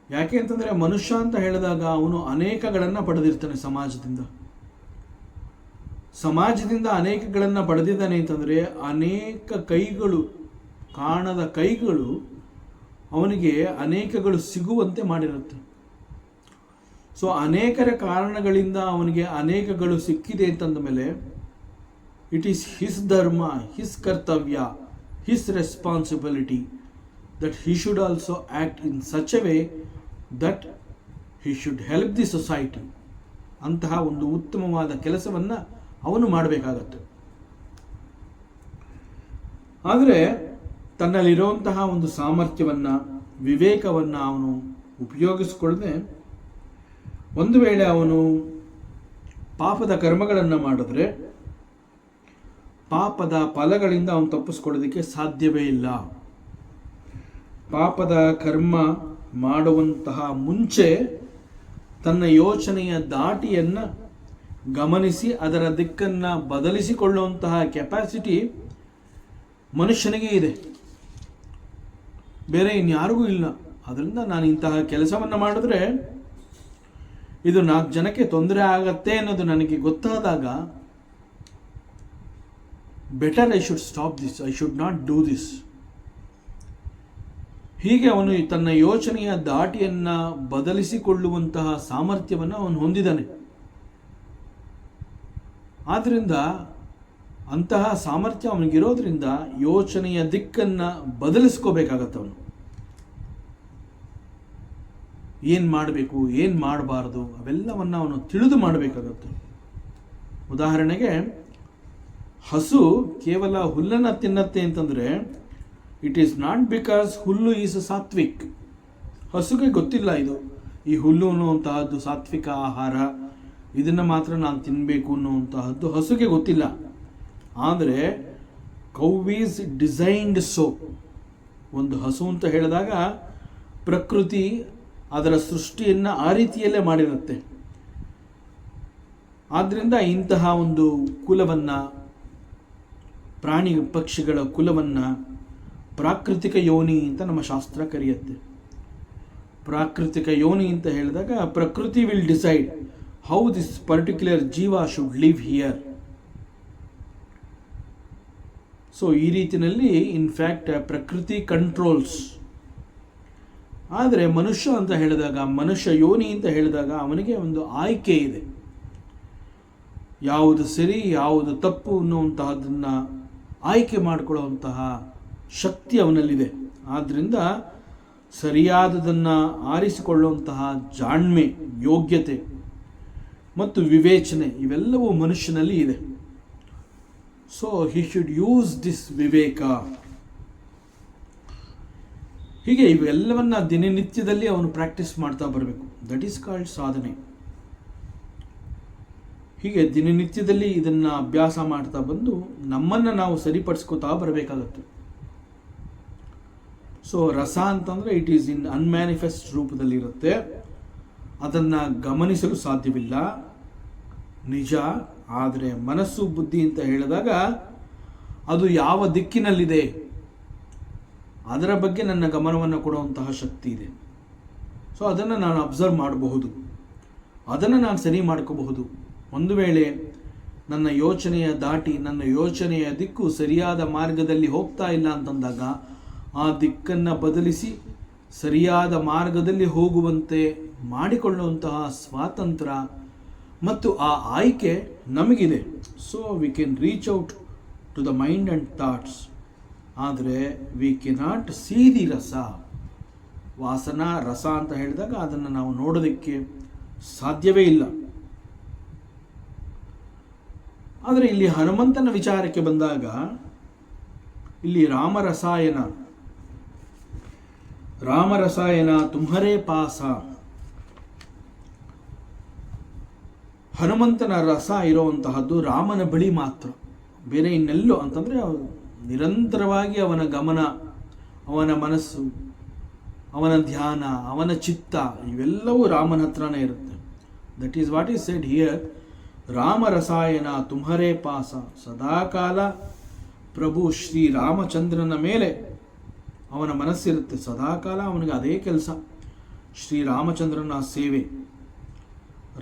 ಯಾಕೆ ಅಂತಂದರೆ ಮನುಷ್ಯ ಅಂತ ಹೇಳಿದಾಗ ಅವನು ಅನೇಕಗಳನ್ನು ಪಡೆದಿರ್ತಾನೆ ಸಮಾಜದಿಂದ ಅನೇಕಗಳನ್ನು ಪಡೆದಿದ್ದಾನೆ ಅಂತಂದರೆ ಅನೇಕ ಕೈಗಳು, ಕಾಣದ ಕೈಗಳು ಅವನಿಗೆ ಅನೇಕಗಳು ಸಿಗುವಂತೆ ಮಾಡಿರುತ್ತೆ. ಸೊ ಅನೇಕರ ಕಾರಣಗಳಿಂದ ಅವನಿಗೆ ಅನೇಕಗಳು ಸಿಕ್ಕಿದೆ ಅಂತಂದ ಮೇಲೆ ಇಟ್ ಈಸ್ ಹಿಸ್ ಧರ್ಮ, ಹಿಸ್ ಕರ್ತವ್ಯ, his responsibility that he should also act in such A way that he should help the society. ಅಂತಹ ಒಂದು ಉತ್ತಮವಾದ ಕೆಲಸವನ್ನು ಅವನು ಮಾಡಬೇಕಾಗತ್ತೆ. ಆದರೆ ತನ್ನಲ್ಲಿರುವಂತಹ ಒಂದು ಸಾಮರ್ಥ್ಯವನ್ನು, ವಿವೇಕವನ್ನು ಅವನು ಉಪಯೋಗಿಸಿಕೊಳ್ಳದೆ ಒಂದು ವೇಳೆ ಅವನು ಪಾಪದ ಕರ್ಮಗಳನ್ನು ಮಾಡಿದ್ರೆ ಪಾಪದ ಫಲಗಳಿಂದ ಅವನು ತಪ್ಪಿಸ್ಕೊಳ್ಳೋದಕ್ಕೆ ಸಾಧ್ಯವೇ ಇಲ್ಲ. ಪಾಪದ ಕರ್ಮ ಮಾಡುವಂತಹ ಮುಂಚೆ ತನ್ನ ಯೋಚನೆಯ ದಾಟಿಯನ್ನು ಗಮನಿಸಿ ಅದರ ದಿಕ್ಕನ್ನು ಬದಲಿಸಿಕೊಳ್ಳುವಂತಹ ಕೆಪಾಸಿಟಿ ಮನುಷ್ಯನಿಗೆ ಇದೆ, ಬೇರೆ ಇನ್ಯಾರಿಗೂ ಇಲ್ಲ. ಅದರಿಂದ ನಾನು ಇಂತಹ ಕೆಲಸವನ್ನು ಮಾಡಿದ್ರೆ ಇದು 4 ಜನಕ್ಕೆ ತೊಂದರೆ ಆಗತ್ತೆ ಅನ್ನೋದು ನನಗೆ ಗೊತ್ತಾದಾಗ better I should stop this, I should not do this. ಹೀಗೆ ಅವನು ತನ್ನ ಯೋಚನೆಯ ದಾಟಿಯನ್ನು ಬದಲಿಸಿಕೊಳ್ಳುವಂತಹ ಸಾಮರ್ಥ್ಯವನ್ನು ಅವನು ಹೊಂದಿದ್ದಾನೆ. ಆದ್ದರಿಂದ ಅಂತಹ ಸಾಮರ್ಥ್ಯ ಅವನಿಗಿರೋದ್ರಿಂದ ಯೋಚನೆಯ ದಿಕ್ಕನ್ನು ಬದಲಿಸ್ಕೋಬೇಕಾಗತ್ತೆ. ಅವನು ಏನು ಮಾಡಬೇಕು, ಏನು ಮಾಡಬಾರ್ದು ಅವೆಲ್ಲವನ್ನು ಅವನು ತಿಳಿದು ಮಾಡಬೇಕಾಗತ್ತೆ. ಉದಾಹರಣೆಗೆ ಹಸು ಕೇವಲ ಹುಲ್ಲನ್ನು ತಿನ್ನತ್ತೆ ಅಂತಂದರೆ ಇಟ್ ಈಸ್ ನಾಟ್ ಬಿಕಾಸ್ ಹುಲ್ಲು ಈಸ್ ಸಾತ್ವಿಕ್. ಹಸುಗೆ ಗೊತ್ತಿಲ್ಲ ಈ ಹುಲ್ಲು ಅನ್ನುವಂತಹದ್ದು ಸಾತ್ವಿಕ ಆಹಾರ, ಇದನ್ನು ಮಾತ್ರ ನಾನು ತಿನ್ನಬೇಕು ಅನ್ನುವಂತಹದ್ದು ಹಸುಗೆ ಗೊತ್ತಿಲ್ಲ. ಆದರೆ ಕೌ ಈಸ್ ಡಿಸೈನ್ಡ್ ಸೋ. ಒಂದು ಹಸು ಅಂತ ಹೇಳಿದಾಗ ಪ್ರಕೃತಿ ಅದರ ಸೃಷ್ಟಿಯನ್ನು ಆ ರೀತಿಯಲ್ಲೇ ಮಾಡಿರುತ್ತೆ. ಆದ್ದರಿಂದ ಇಂತಹ ಒಂದು ಕುಲವನ್ನು, ಪ್ರಾಣಿ ಪಕ್ಷಿಗಳ ಕುಲವನ್ನು ಪ್ರಾಕೃತಿಕ ಯೋನಿ ಅಂತ ನಮ್ಮ ಶಾಸ್ತ್ರ ಕರೆಯುತ್ತೆ. ಪ್ರಾಕೃತಿಕ ಯೋನಿ ಅಂತ ಹೇಳಿದಾಗ ಪ್ರಕೃತಿ will decide how this particular ಜೀವ ಶುಡ್ ಲಿವ್ ಹಿಯರ್. ಸೊ ಈ ರೀತಿಯಲ್ಲಿ ಇನ್ಫ್ಯಾಕ್ಟ್ ಪ್ರಕೃತಿ ಕಂಟ್ರೋಲ್ಸ್. ಆದರೆ ಮನುಷ್ಯ ಅಂತ ಹೇಳಿದಾಗ, ಮನುಷ್ಯ ಯೋನಿ ಅಂತ ಹೇಳಿದಾಗ ಅವನಿಗೆ ಒಂದು ಆಯ್ಕೆ ಇದೆ. ಯಾವುದು ಸರಿ ಯಾವುದು ತಪ್ಪು ಅನ್ನುವಂತಹದನ್ನು ಆಯ್ಕೆ ಮಾಡಿಕೊಳ್ಳುವಂತಹ ಶಕ್ತಿ ಅವನಲ್ಲಿದೆ. ಆದ್ದರಿಂದ ಸರಿಯಾದದನ್ನು ಆರಿಸಿಕೊಳ್ಳುವಂತಹ ಜಾಣ್ಮೆ, ಯೋಗ್ಯತೆ ಮತ್ತು ವಿವೇಚನೆ ಇವೆಲ್ಲವೂ ಮನುಷ್ಯನಲ್ಲಿ ಇದೆ. So he should use this viveka. ಹೀಗೆ ಇವೆಲ್ಲವನ್ನ ದಿನನಿತ್ಯದಲ್ಲಿ ಅವನು ಪ್ರಾಕ್ಟೀಸ್ ಮಾಡ್ತಾ ಬರಬೇಕು. ದಟ್ ಈಸ್ ಕಾಲ್ಡ್ ಸಾಧನೆ. ಹೀಗೆ ದಿನನಿತ್ಯದಲ್ಲಿ ಇದನ್ನು ಅಭ್ಯಾಸ ಮಾಡ್ತಾ ಬಂದು ನಮ್ಮನ್ನು ನಾವು ಸರಿಪಡಿಸ್ಕೋತಾ ಬರಬೇಕಾಗತ್ತೆ. ಸೊ ರಸ ಅಂತಂದರೆ ಇಟ್ ಈಸ್ ಇನ್ ಅನ್ಮ್ಯಾನಿಫೆಸ್ಟ್ ರೂಪದಲ್ಲಿರುತ್ತೆ, ಅದನ್ನು ಗಮನಿಸಲು ಸಾಧ್ಯವಿಲ್ಲ, ನಿಜ. ಆದರೆ ಮನಸ್ಸು, ಬುದ್ಧಿ ಅಂತ ಹೇಳಿದಾಗ ಅದು ಯಾವ ದಿಕ್ಕಿನಲ್ಲಿದೆ ಅದರ ಬಗ್ಗೆ ನನ್ನ ಗಮನವನ್ನು ಕೊಡುವಂತಹ ಶಕ್ತಿ ಇದೆ. ಸೊ ಅದನ್ನು ನಾನು ಅಬ್ಸರ್ವ್ ಮಾಡಬಹುದು, ಅದನ್ನು ನಾನು ಸರಿ ಮಾಡ್ಕೋಬಹುದು. ಒಂದು ವೇಳೆ ನನ್ನ ಯೋಚನೆಯ ದಾಟಿ, ನನ್ನ ಯೋಚನೆಯ ದಿಕ್ಕು ಸರಿಯಾದ ಮಾರ್ಗದಲ್ಲಿ ಹೋಗ್ತಾ ಇಲ್ಲ ಅಂತಂದಾಗ ಆ ದಿಕ್ಕನ್ನು ಬದಲಿಸಿ ಸರಿಯಾದ ಮಾರ್ಗದಲ್ಲಿ ಹೋಗುವಂತೆ ಮಾಡಿಕೊಳ್ಳುವಂತಹ ಸ್ವಾತಂತ್ರ್ಯ ಮತ್ತು ಆ ಆಯ್ಕೆ ನಮಗಿದೆ. So we can reach out to the mind and thoughts. ಆದರೆ we cannot see the rasa. ವಾಸನಾ ರಸ ಅಂತ ಹೇಳಿದಾಗ ಅದನ್ನು ನಾವು ನೋಡೋದಕ್ಕೆ ಸಾಧ್ಯವೇ ಇಲ್ಲ. ಆದರೆ ಇಲ್ಲಿ ಹನುಮಂತನ ವಿಚಾರಕ್ಕೆ ಬಂದಾಗ ಇಲ್ಲಿ ರಾಮರಸಾಯನ ತುಮ್ಹರೇ ಪಾಸ. ಹನುಮಂತನ ರಸ ಇರುವಂತಹದ್ದು ರಾಮನ ಬಳಿ ಮಾತ್ರ, ಬೇರೆ ಇನ್ನೆಲ್ಲೋ ಅಂತಂದರೆ ನಿರಂತರವಾಗಿ ಅವನ ಗಮನ, ಅವನ ಮನಸ್ಸು, ಅವನ ಧ್ಯಾನ, ಅವನ ಚಿತ್ತ ಇವೆಲ್ಲವೂ ರಾಮನ ಹತ್ರನೇ ಇರುತ್ತೆ. That is what is said here. Rama ರಸಾಯನ ತುಮ್ಹರೇ ಪಾಸ. ಸದಾಕಾಲ ಪ್ರಭು ಶ್ರೀ ರಾಮಚಂದ್ರನ ಮೇಲೆ ಅವನ ಮನಸ್ಸಿರುತ್ತೆ. ಸದಾಕಾಲ ಅವನಿಗೆ ಅದೇ ಕೆಲಸ, ಶ್ರೀರಾಮಚಂದ್ರನ ಸೇವೆ.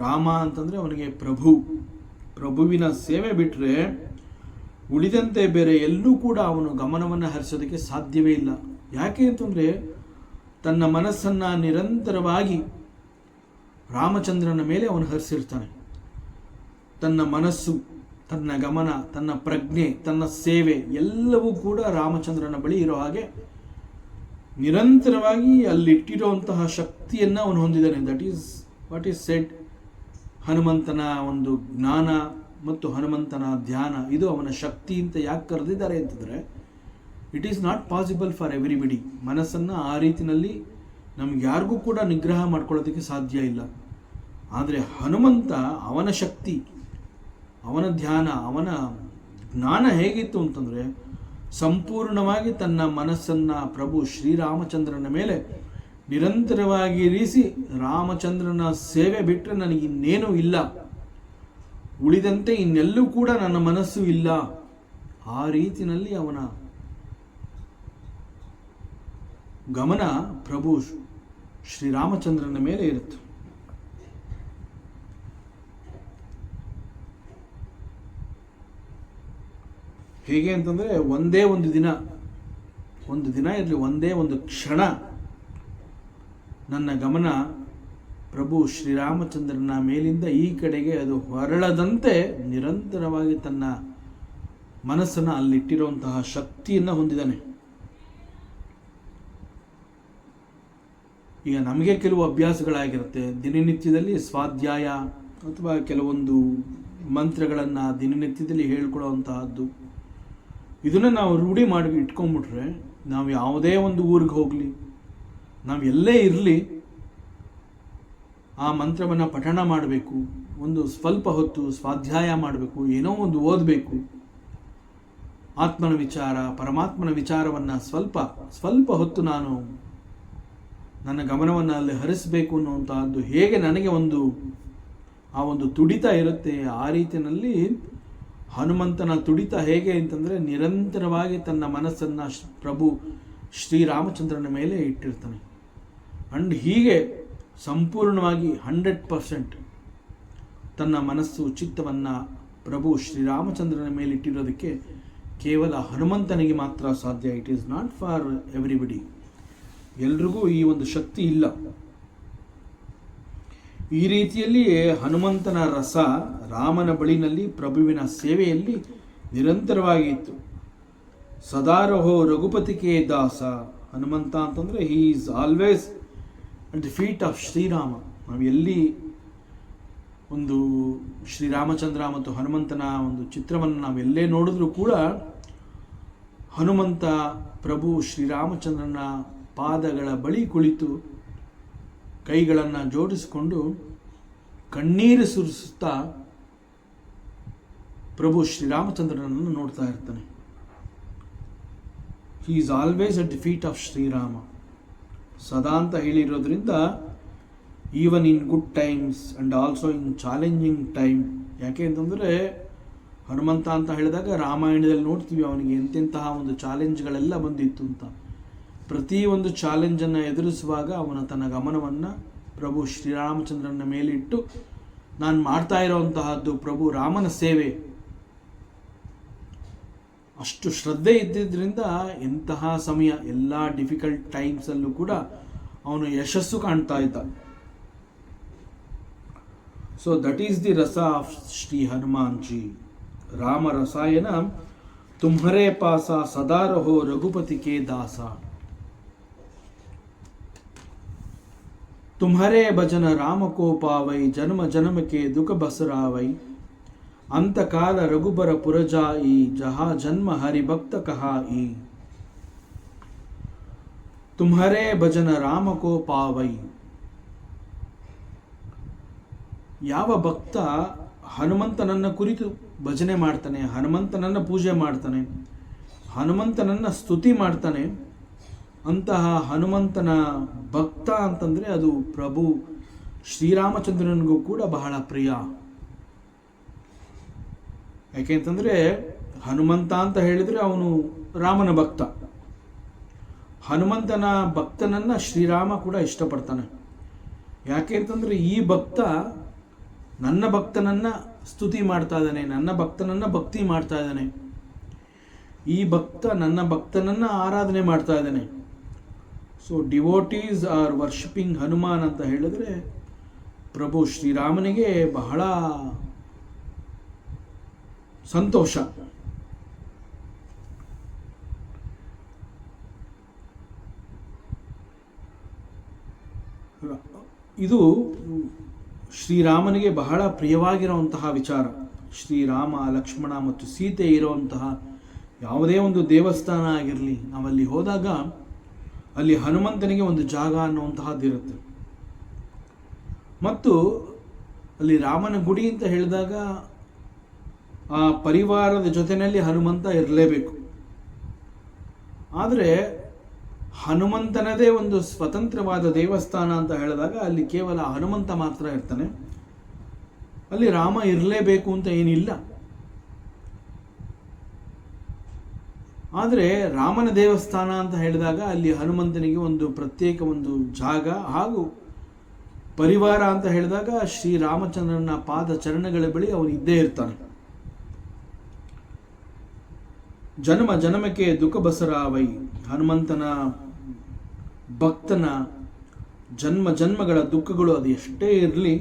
ರಾಮ ಅಂತಂದರೆ ಅವನಿಗೆ ಪ್ರಭುವಿನ ಸೇವೆ ಬಿಟ್ಟರೆ ಉಳಿದಂತೆ ಬೇರೆ ಎಲ್ಲೂ ಕೂಡ ಅವನು ಗಮನವನ್ನು ಹರಿಸೋದಕ್ಕೆ ಸಾಧ್ಯವೇ ಇಲ್ಲ. ಯಾಕೆ ಅಂತಂದರೆ ತನ್ನ ಮನಸ್ಸನ್ನು ನಿರಂತರವಾಗಿ ರಾಮಚಂದ್ರನ ಮೇಲೆ ಅವನು ಹರಿಸಿರ್ತಾನೆ. ತನ್ನ ಮನಸ್ಸು, ತನ್ನ ಗಮನ, ತನ್ನ ಪ್ರಜ್ಞೆ, ತನ್ನ ಸೇವೆ ಎಲ್ಲವೂ ಕೂಡ ರಾಮಚಂದ್ರನ ಬಳಿ ಇರೋ ಹಾಗೆ ನಿರಂತರವಾಗಿ ಅಲ್ಲಿಟ್ಟಿರುವಂತಹ ಶಕ್ತಿಯನ್ನು ಅವನು ಹೊಂದಿದ್ದಾನೆ. That is what is said. ಹನುಮಂತನ ಒಂದು ಜ್ಞಾನ ಮತ್ತು ಹನುಮಂತನ ಧ್ಯಾನ ಇದು ಅವನ ಶಕ್ತಿ ಅಂತ ಯಾಕೆ ಕರೆದಿದ್ದಾರೆ ಅಂತಂದರೆ, it is not possible for everybody. ಮನಸ್ಸನ್ನು ಆ ರೀತಿಯಲ್ಲಿ ನಮ್ಗೆ ಯಾರಿಗೂ ಕೂಡ ನಿಗ್ರಹ ಮಾಡ್ಕೊಳ್ಳೋದಕ್ಕೆ ಸಾಧ್ಯ ಇಲ್ಲ. ಆದರೆ ಹನುಮಂತ, ಅವನ ಶಕ್ತಿ, ಅವನ ಧ್ಯಾನ, ಅವನ ಜ್ಞಾನ ಹೇಗಿತ್ತು ಅಂತಂದರೆ ಸಂಪೂರ್ಣವಾಗಿ ತನ್ನ ಮನಸ್ಸನ್ನು ಪ್ರಭು ಶ್ರೀರಾಮಚಂದ್ರನ ಮೇಲೆ ನಿರಂತರವಾಗಿ ಇರಿಸಿ, ರಾಮಚಂದ್ರನ ಸೇವೆ ಬಿಟ್ಟರೆ ನನಗೆ ಇನ್ನೇನೂ ಇಲ್ಲ, ಉಳಿದಂತೆ ಇನ್ನೆಲ್ಲೂ ಕೂಡ ನನ್ನ ಮನಸ್ಸು ಇಲ್ಲ, ಆ ರೀತಿಯಲ್ಲಿ ಅವನ ಗಮನ ಪ್ರಭು ಶ್ರೀರಾಮಚಂದ್ರನ ಮೇಲೆ ಇರುತ್ತೆ. ಹೇಗೆ ಅಂತಂದರೆ ಒಂದೇ ಒಂದು ದಿನ ಇರಲಿ, ಒಂದೇ ಒಂದು ಕ್ಷಣ ನನ್ನ ಗಮನ ಪ್ರಭು ಶ್ರೀರಾಮಚಂದ್ರನ ಮೇಲಿಂದ ಈ ಕಡೆಗೆ ಅದು ಹೊರಳದಂತೆ ನಿರಂತರವಾಗಿ ತನ್ನ ಮನಸ್ಸನ್ನು ಅಲ್ಲಿಟ್ಟಿರುವಂತಹ ಶಕ್ತಿಯನ್ನು ಹೊಂದಿದ್ದಾನೆ. ಈಗ ನಮಗೆ ಕೆಲವು ಅಭ್ಯಾಸಗಳಾಗಿರುತ್ತೆ. ದಿನನಿತ್ಯದಲ್ಲಿ ಸ್ವಾಧ್ಯಾಯ ಅಥವಾ ಕೆಲವೊಂದು ಮಂತ್ರಗಳನ್ನು ದಿನನಿತ್ಯದಲ್ಲಿ ಹೇಳ್ಕೊಳ್ಳುವಂತಹದ್ದು, ಇದನ್ನು ನಾವು ರೂಢಿ ಮಾಡಿ ಇಟ್ಕೊಂಡ್ಬಿಟ್ರೆ ನಾವು ಯಾವುದೇ ಒಂದು ಊರಿಗೆ ಹೋಗಲಿ, ನಾವು ಎಲ್ಲೇ ಇರಲಿ, ಆ ಮಂತ್ರವನ್ನು ಪಠಣ ಮಾಡಬೇಕು, ಒಂದು ಸ್ವಲ್ಪ ಹೊತ್ತು ಸ್ವಾಧ್ಯಾಯ ಮಾಡಬೇಕು, ಏನೋ ಒಂದು ಓದಬೇಕು, ಆತ್ಮನ ವಿಚಾರ, ಪರಮಾತ್ಮನ ವಿಚಾರವನ್ನು ಸ್ವಲ್ಪ ಹೊತ್ತು ನಾನು ನನ್ನ ಗಮನವನ್ನು ಅಲ್ಲಿ ಹರಿಸಬೇಕು ಅನ್ನುವಂತಹದ್ದು ಹೇಗೆ ನನಗೆ ಆ ಒಂದು ತುಡಿತ ಇರುತ್ತೆ, ಆ ರೀತಿಯಲ್ಲಿ ಹನುಮಂತನ ತುಡಿತ ಹೇಗೆ ಅಂತಂದರೆ ನಿರಂತರವಾಗಿ ತನ್ನ ಮನಸ್ಸನ್ನು ಪ್ರಭು ಶ್ರೀರಾಮಚಂದ್ರನ ಮೇಲೆ ಇಟ್ಟಿರ್ತಾನೆ. ಅಂಡ್ ಹೀಗೆ ಸಂಪೂರ್ಣವಾಗಿ 100% ತನ್ನ ಮನಸ್ಸು, ಚಿತ್ತವನ್ನು ಪ್ರಭು ಶ್ರೀರಾಮಚಂದ್ರನ ಮೇಲೆ ಇಟ್ಟಿರೋದಕ್ಕೆ ಕೇವಲ ಹನುಮಂತನಿಗೆ ಮಾತ್ರ ಸಾಧ್ಯ. It is not for everybody. ಎಲ್ರಿಗೂ ಈ ಒಂದು ಶಕ್ತಿ ಇಲ್ಲ. ಈ ರೀತಿಯಲ್ಲಿಯೇ ಹನುಮಂತನ ರಸ ರಾಮನ ಬಳಿನಲ್ಲಿ ಪ್ರಭುವಿನ ಸೇವೆಯಲ್ಲಿ ನಿರಂತರವಾಗಿ ಇತ್ತು. ಸದಾರಹೋ ರಘುಪತಿಕೆ ದಾಸ. ಹನುಮಂತ ಅಂತಂದರೆ he is always at the feet of Shrirama. ನಾವು ಎಲ್ಲಿ ಒಂದು ಶ್ರೀರಾಮಚಂದ್ರ ಮತ್ತು ಹನುಮಂತನ ಒಂದು ಚಿತ್ರವನ್ನು ನಾವೆಲ್ಲೇ ನೋಡಿದ್ರೂ ಕೂಡ ಹನುಮಂತ ಪ್ರಭು ಶ್ರೀರಾಮಚಂದ್ರನ ಪಾದಗಳ ಬಳಿ ಕುಳಿತು ಕೈಗಳನ್ನು ಜೋಡಿಸಿಕೊಂಡು ಕಣ್ಣೀರು ಸುರಿಸುತ್ತಾ ಪ್ರಭು ಶ್ರೀರಾಮಚಂದ್ರನನ್ನು ನೋಡ್ತಾ ಇರ್ತಾನೆ. He is always at the feet of Shrirama. ಸದಾ ಅಂತ ಹೇಳಿರೋದ್ರಿಂದ even in good times and also in challenging time. ಯಾಕೆ ಅಂತಂದರೆ ಹನುಮಂತ ಅಂತ ಹೇಳಿದಾಗ ರಾಮಾಯಣದಲ್ಲಿ ನೋಡ್ತೀವಿ ಅವನಿಗೆ ಎಂತೆಂತಹ ಒಂದು ಚಾಲೆಂಜ್ಗಳೆಲ್ಲ ಬಂದಿತ್ತು ಅಂತ. ಪ್ರತಿ ಒಂದು ಚಾಲೆಂಜನ್ನು ಎದುರಿಸುವಾಗ ಅವನ ತನ್ನ ಗಮನವನ್ನು ಪ್ರಭು ಶ್ರೀರಾಮಚಂದ್ರನ ಮೇಲಿಟ್ಟು ನಾನು ಮಾಡ್ತಾ ಇರೋವಂತಹದ್ದು ಪ್ರಭು ರಾಮನ ಸೇವೆ. ಅಷ್ಟು ಶ್ರದ್ಧೆ ಇದ್ದಿದ್ದರಿಂದ ಎಂತಹ ಸಮಯ, ಎಲ್ಲ ಡಿಫಿಕಲ್ಟ್ ಟೈಮ್ಸಲ್ಲೂ ಕೂಡ ಅವನು ಯಶಸ್ಸು ಕಾಣ್ತಾ ಇದ್ದ. ಸೊ ದಟ್ ಈಸ್ ದಿ ರಸ ಆಫ್ ಶ್ರೀ ಹನುಮಾನ್ ಜಿ. ರಾಮ ರಸಾಯನ ತುಮ್ಹರೇ ಪಾಸ ಸದಾ ರಹೋ ರಘುಪತಿ ಕೆ ದಾಸ. तुम्हारे भजन राम को पावई जन्म जन्म के दुख बसरावई अंतकाल रघुबर पुरजाई जहाँ जन्म हरि भक्त कहाई. तुम्हारे भजन राम को पावई. ಯಾವ ಭಕ್ತ ಹನುಮಂತನನ್ನ ಕುರಿತು ಭಜನೆ ಮಾಡ್ತಾನೆ, ಹನುಮಂತನನ್ನ ಪೂಜೆ ಮಾಡ್ತಾನೆ, ಹನುಮಂತನನ್ನು ಸ್ತುತಿ ಮಾಡ್ತಾನೆ. ಅಂತಹ ಹನುಮಂತನ ಭಕ್ತ ಅಂತಂದರೆ ಅದು ಪ್ರಭು ಶ್ರೀರಾಮಚಂದ್ರನಿಗೂ ಕೂಡ ಬಹಳ ಪ್ರಿಯ. ಯಾಕೆಂತಂದರೆ ಹನುಮಂತ ಅಂತ ಹೇಳಿದರೆ ಅವನು ರಾಮನ ಭಕ್ತ. ಹನುಮಂತನ ಭಕ್ತನನ್ನು ಶ್ರೀರಾಮ ಕೂಡ ಇಷ್ಟಪಡ್ತಾನೆ. ಯಾಕೆ ಅಂತಂದರೆ ಈ ಭಕ್ತ ನನ್ನ ಭಕ್ತನನ್ನು ಸ್ತುತಿ ಮಾಡ್ತಾ ಇದ್ದಾನೆ, ನನ್ನ ಭಕ್ತನನ್ನು ಭಕ್ತಿ ಮಾಡ್ತಾ ಇದ್ದಾನೆ, ಈ ಭಕ್ತ ನನ್ನ ಭಕ್ತನನ್ನು ಆರಾಧನೆ ಮಾಡ್ತಾ ಇದ್ದಾನೆ. So devotees are worshipping Hanuman ಅಂತ ಹೇಳಿದ್ರೆ ಪ್ರಭು ಶ್ರೀರಾಮನಿಗೆ ಬಹಳ ಸಂತೋಷ. ಇದು ಶ್ರೀರಾಮನಿಗೆ ಬಹಳ ಪ್ರಿಯವಾಗಿರುವಂತಹ ವಿಚಾರ. ಶ್ರೀರಾಮ, ಲಕ್ಷ್ಮಣ ಮತ್ತು ಸೀತೆ ಇರುವಂತಹ ಯಾವುದೇ ಒಂದು ದೇವಸ್ಥಾನ ಆಗಿರಲಿ, ನಾವಲ್ಲಿ ಹೋದಾಗ ಅಲ್ಲಿ ಹನುಮಂತನಿಗೆ ಒಂದು ಜಾಗ ಅನ್ನುವಂತಹದ್ದಿರುತ್ತೆ. ಮತ್ತು ಅಲ್ಲಿ ರಾಮನ ಗುಡಿ ಅಂತ ಹೇಳಿದಾಗ ಆ ಪರಿವಾರದ ಜೊತೆಯಲ್ಲಿ ಹನುಮಂತ ಇರಲೇಬೇಕು. ಆದರೆ ಹನುಮಂತನದೇ ಒಂದು ಸ್ವತಂತ್ರವಾದ ದೇವಸ್ಥಾನ ಅಂತ ಹೇಳಿದಾಗ ಅಲ್ಲಿ ಕೇವಲ ಹನುಮಂತ ಮಾತ್ರ ಇರ್ತಾನೆ, ಅಲ್ಲಿ ರಾಮ ಇರಲೇಬೇಕು ಅಂತ ಏನಿಲ್ಲ. ಆದರೆ ರಾಮನ ದೇವಸ್ಥಾನ ಅಂತ ಹೇಳಿದಾಗ ಅಲ್ಲಿ ಹನುಮಂತನಿಗೆ ಒಂದು ಪ್ರತ್ಯೇಕ ಒಂದು ಜಾಗ ಹಾಗೂ ಪರಿವಾರ ಅಂತ ಹೇಳಿದಾಗ ಶ್ರೀರಾಮಚಂದ್ರನ ಪಾದ ಚರಣಗಳ ಬಳಿ ಅವನು ಇದ್ದೇ ಇರ್ತಾನೆ. ಜನ್ಮ ಜನ್ಮಕ್ಕೆ ದುಃಖ ಬಸರಾವೈ, ಹನುಮಂತನ ಭಕ್ತನ ಜನ್ಮ ಜನ್ಮಗಳ ದುಃಖಗಳು ಅದು ಎಷ್ಟೇ ಇರಲಿ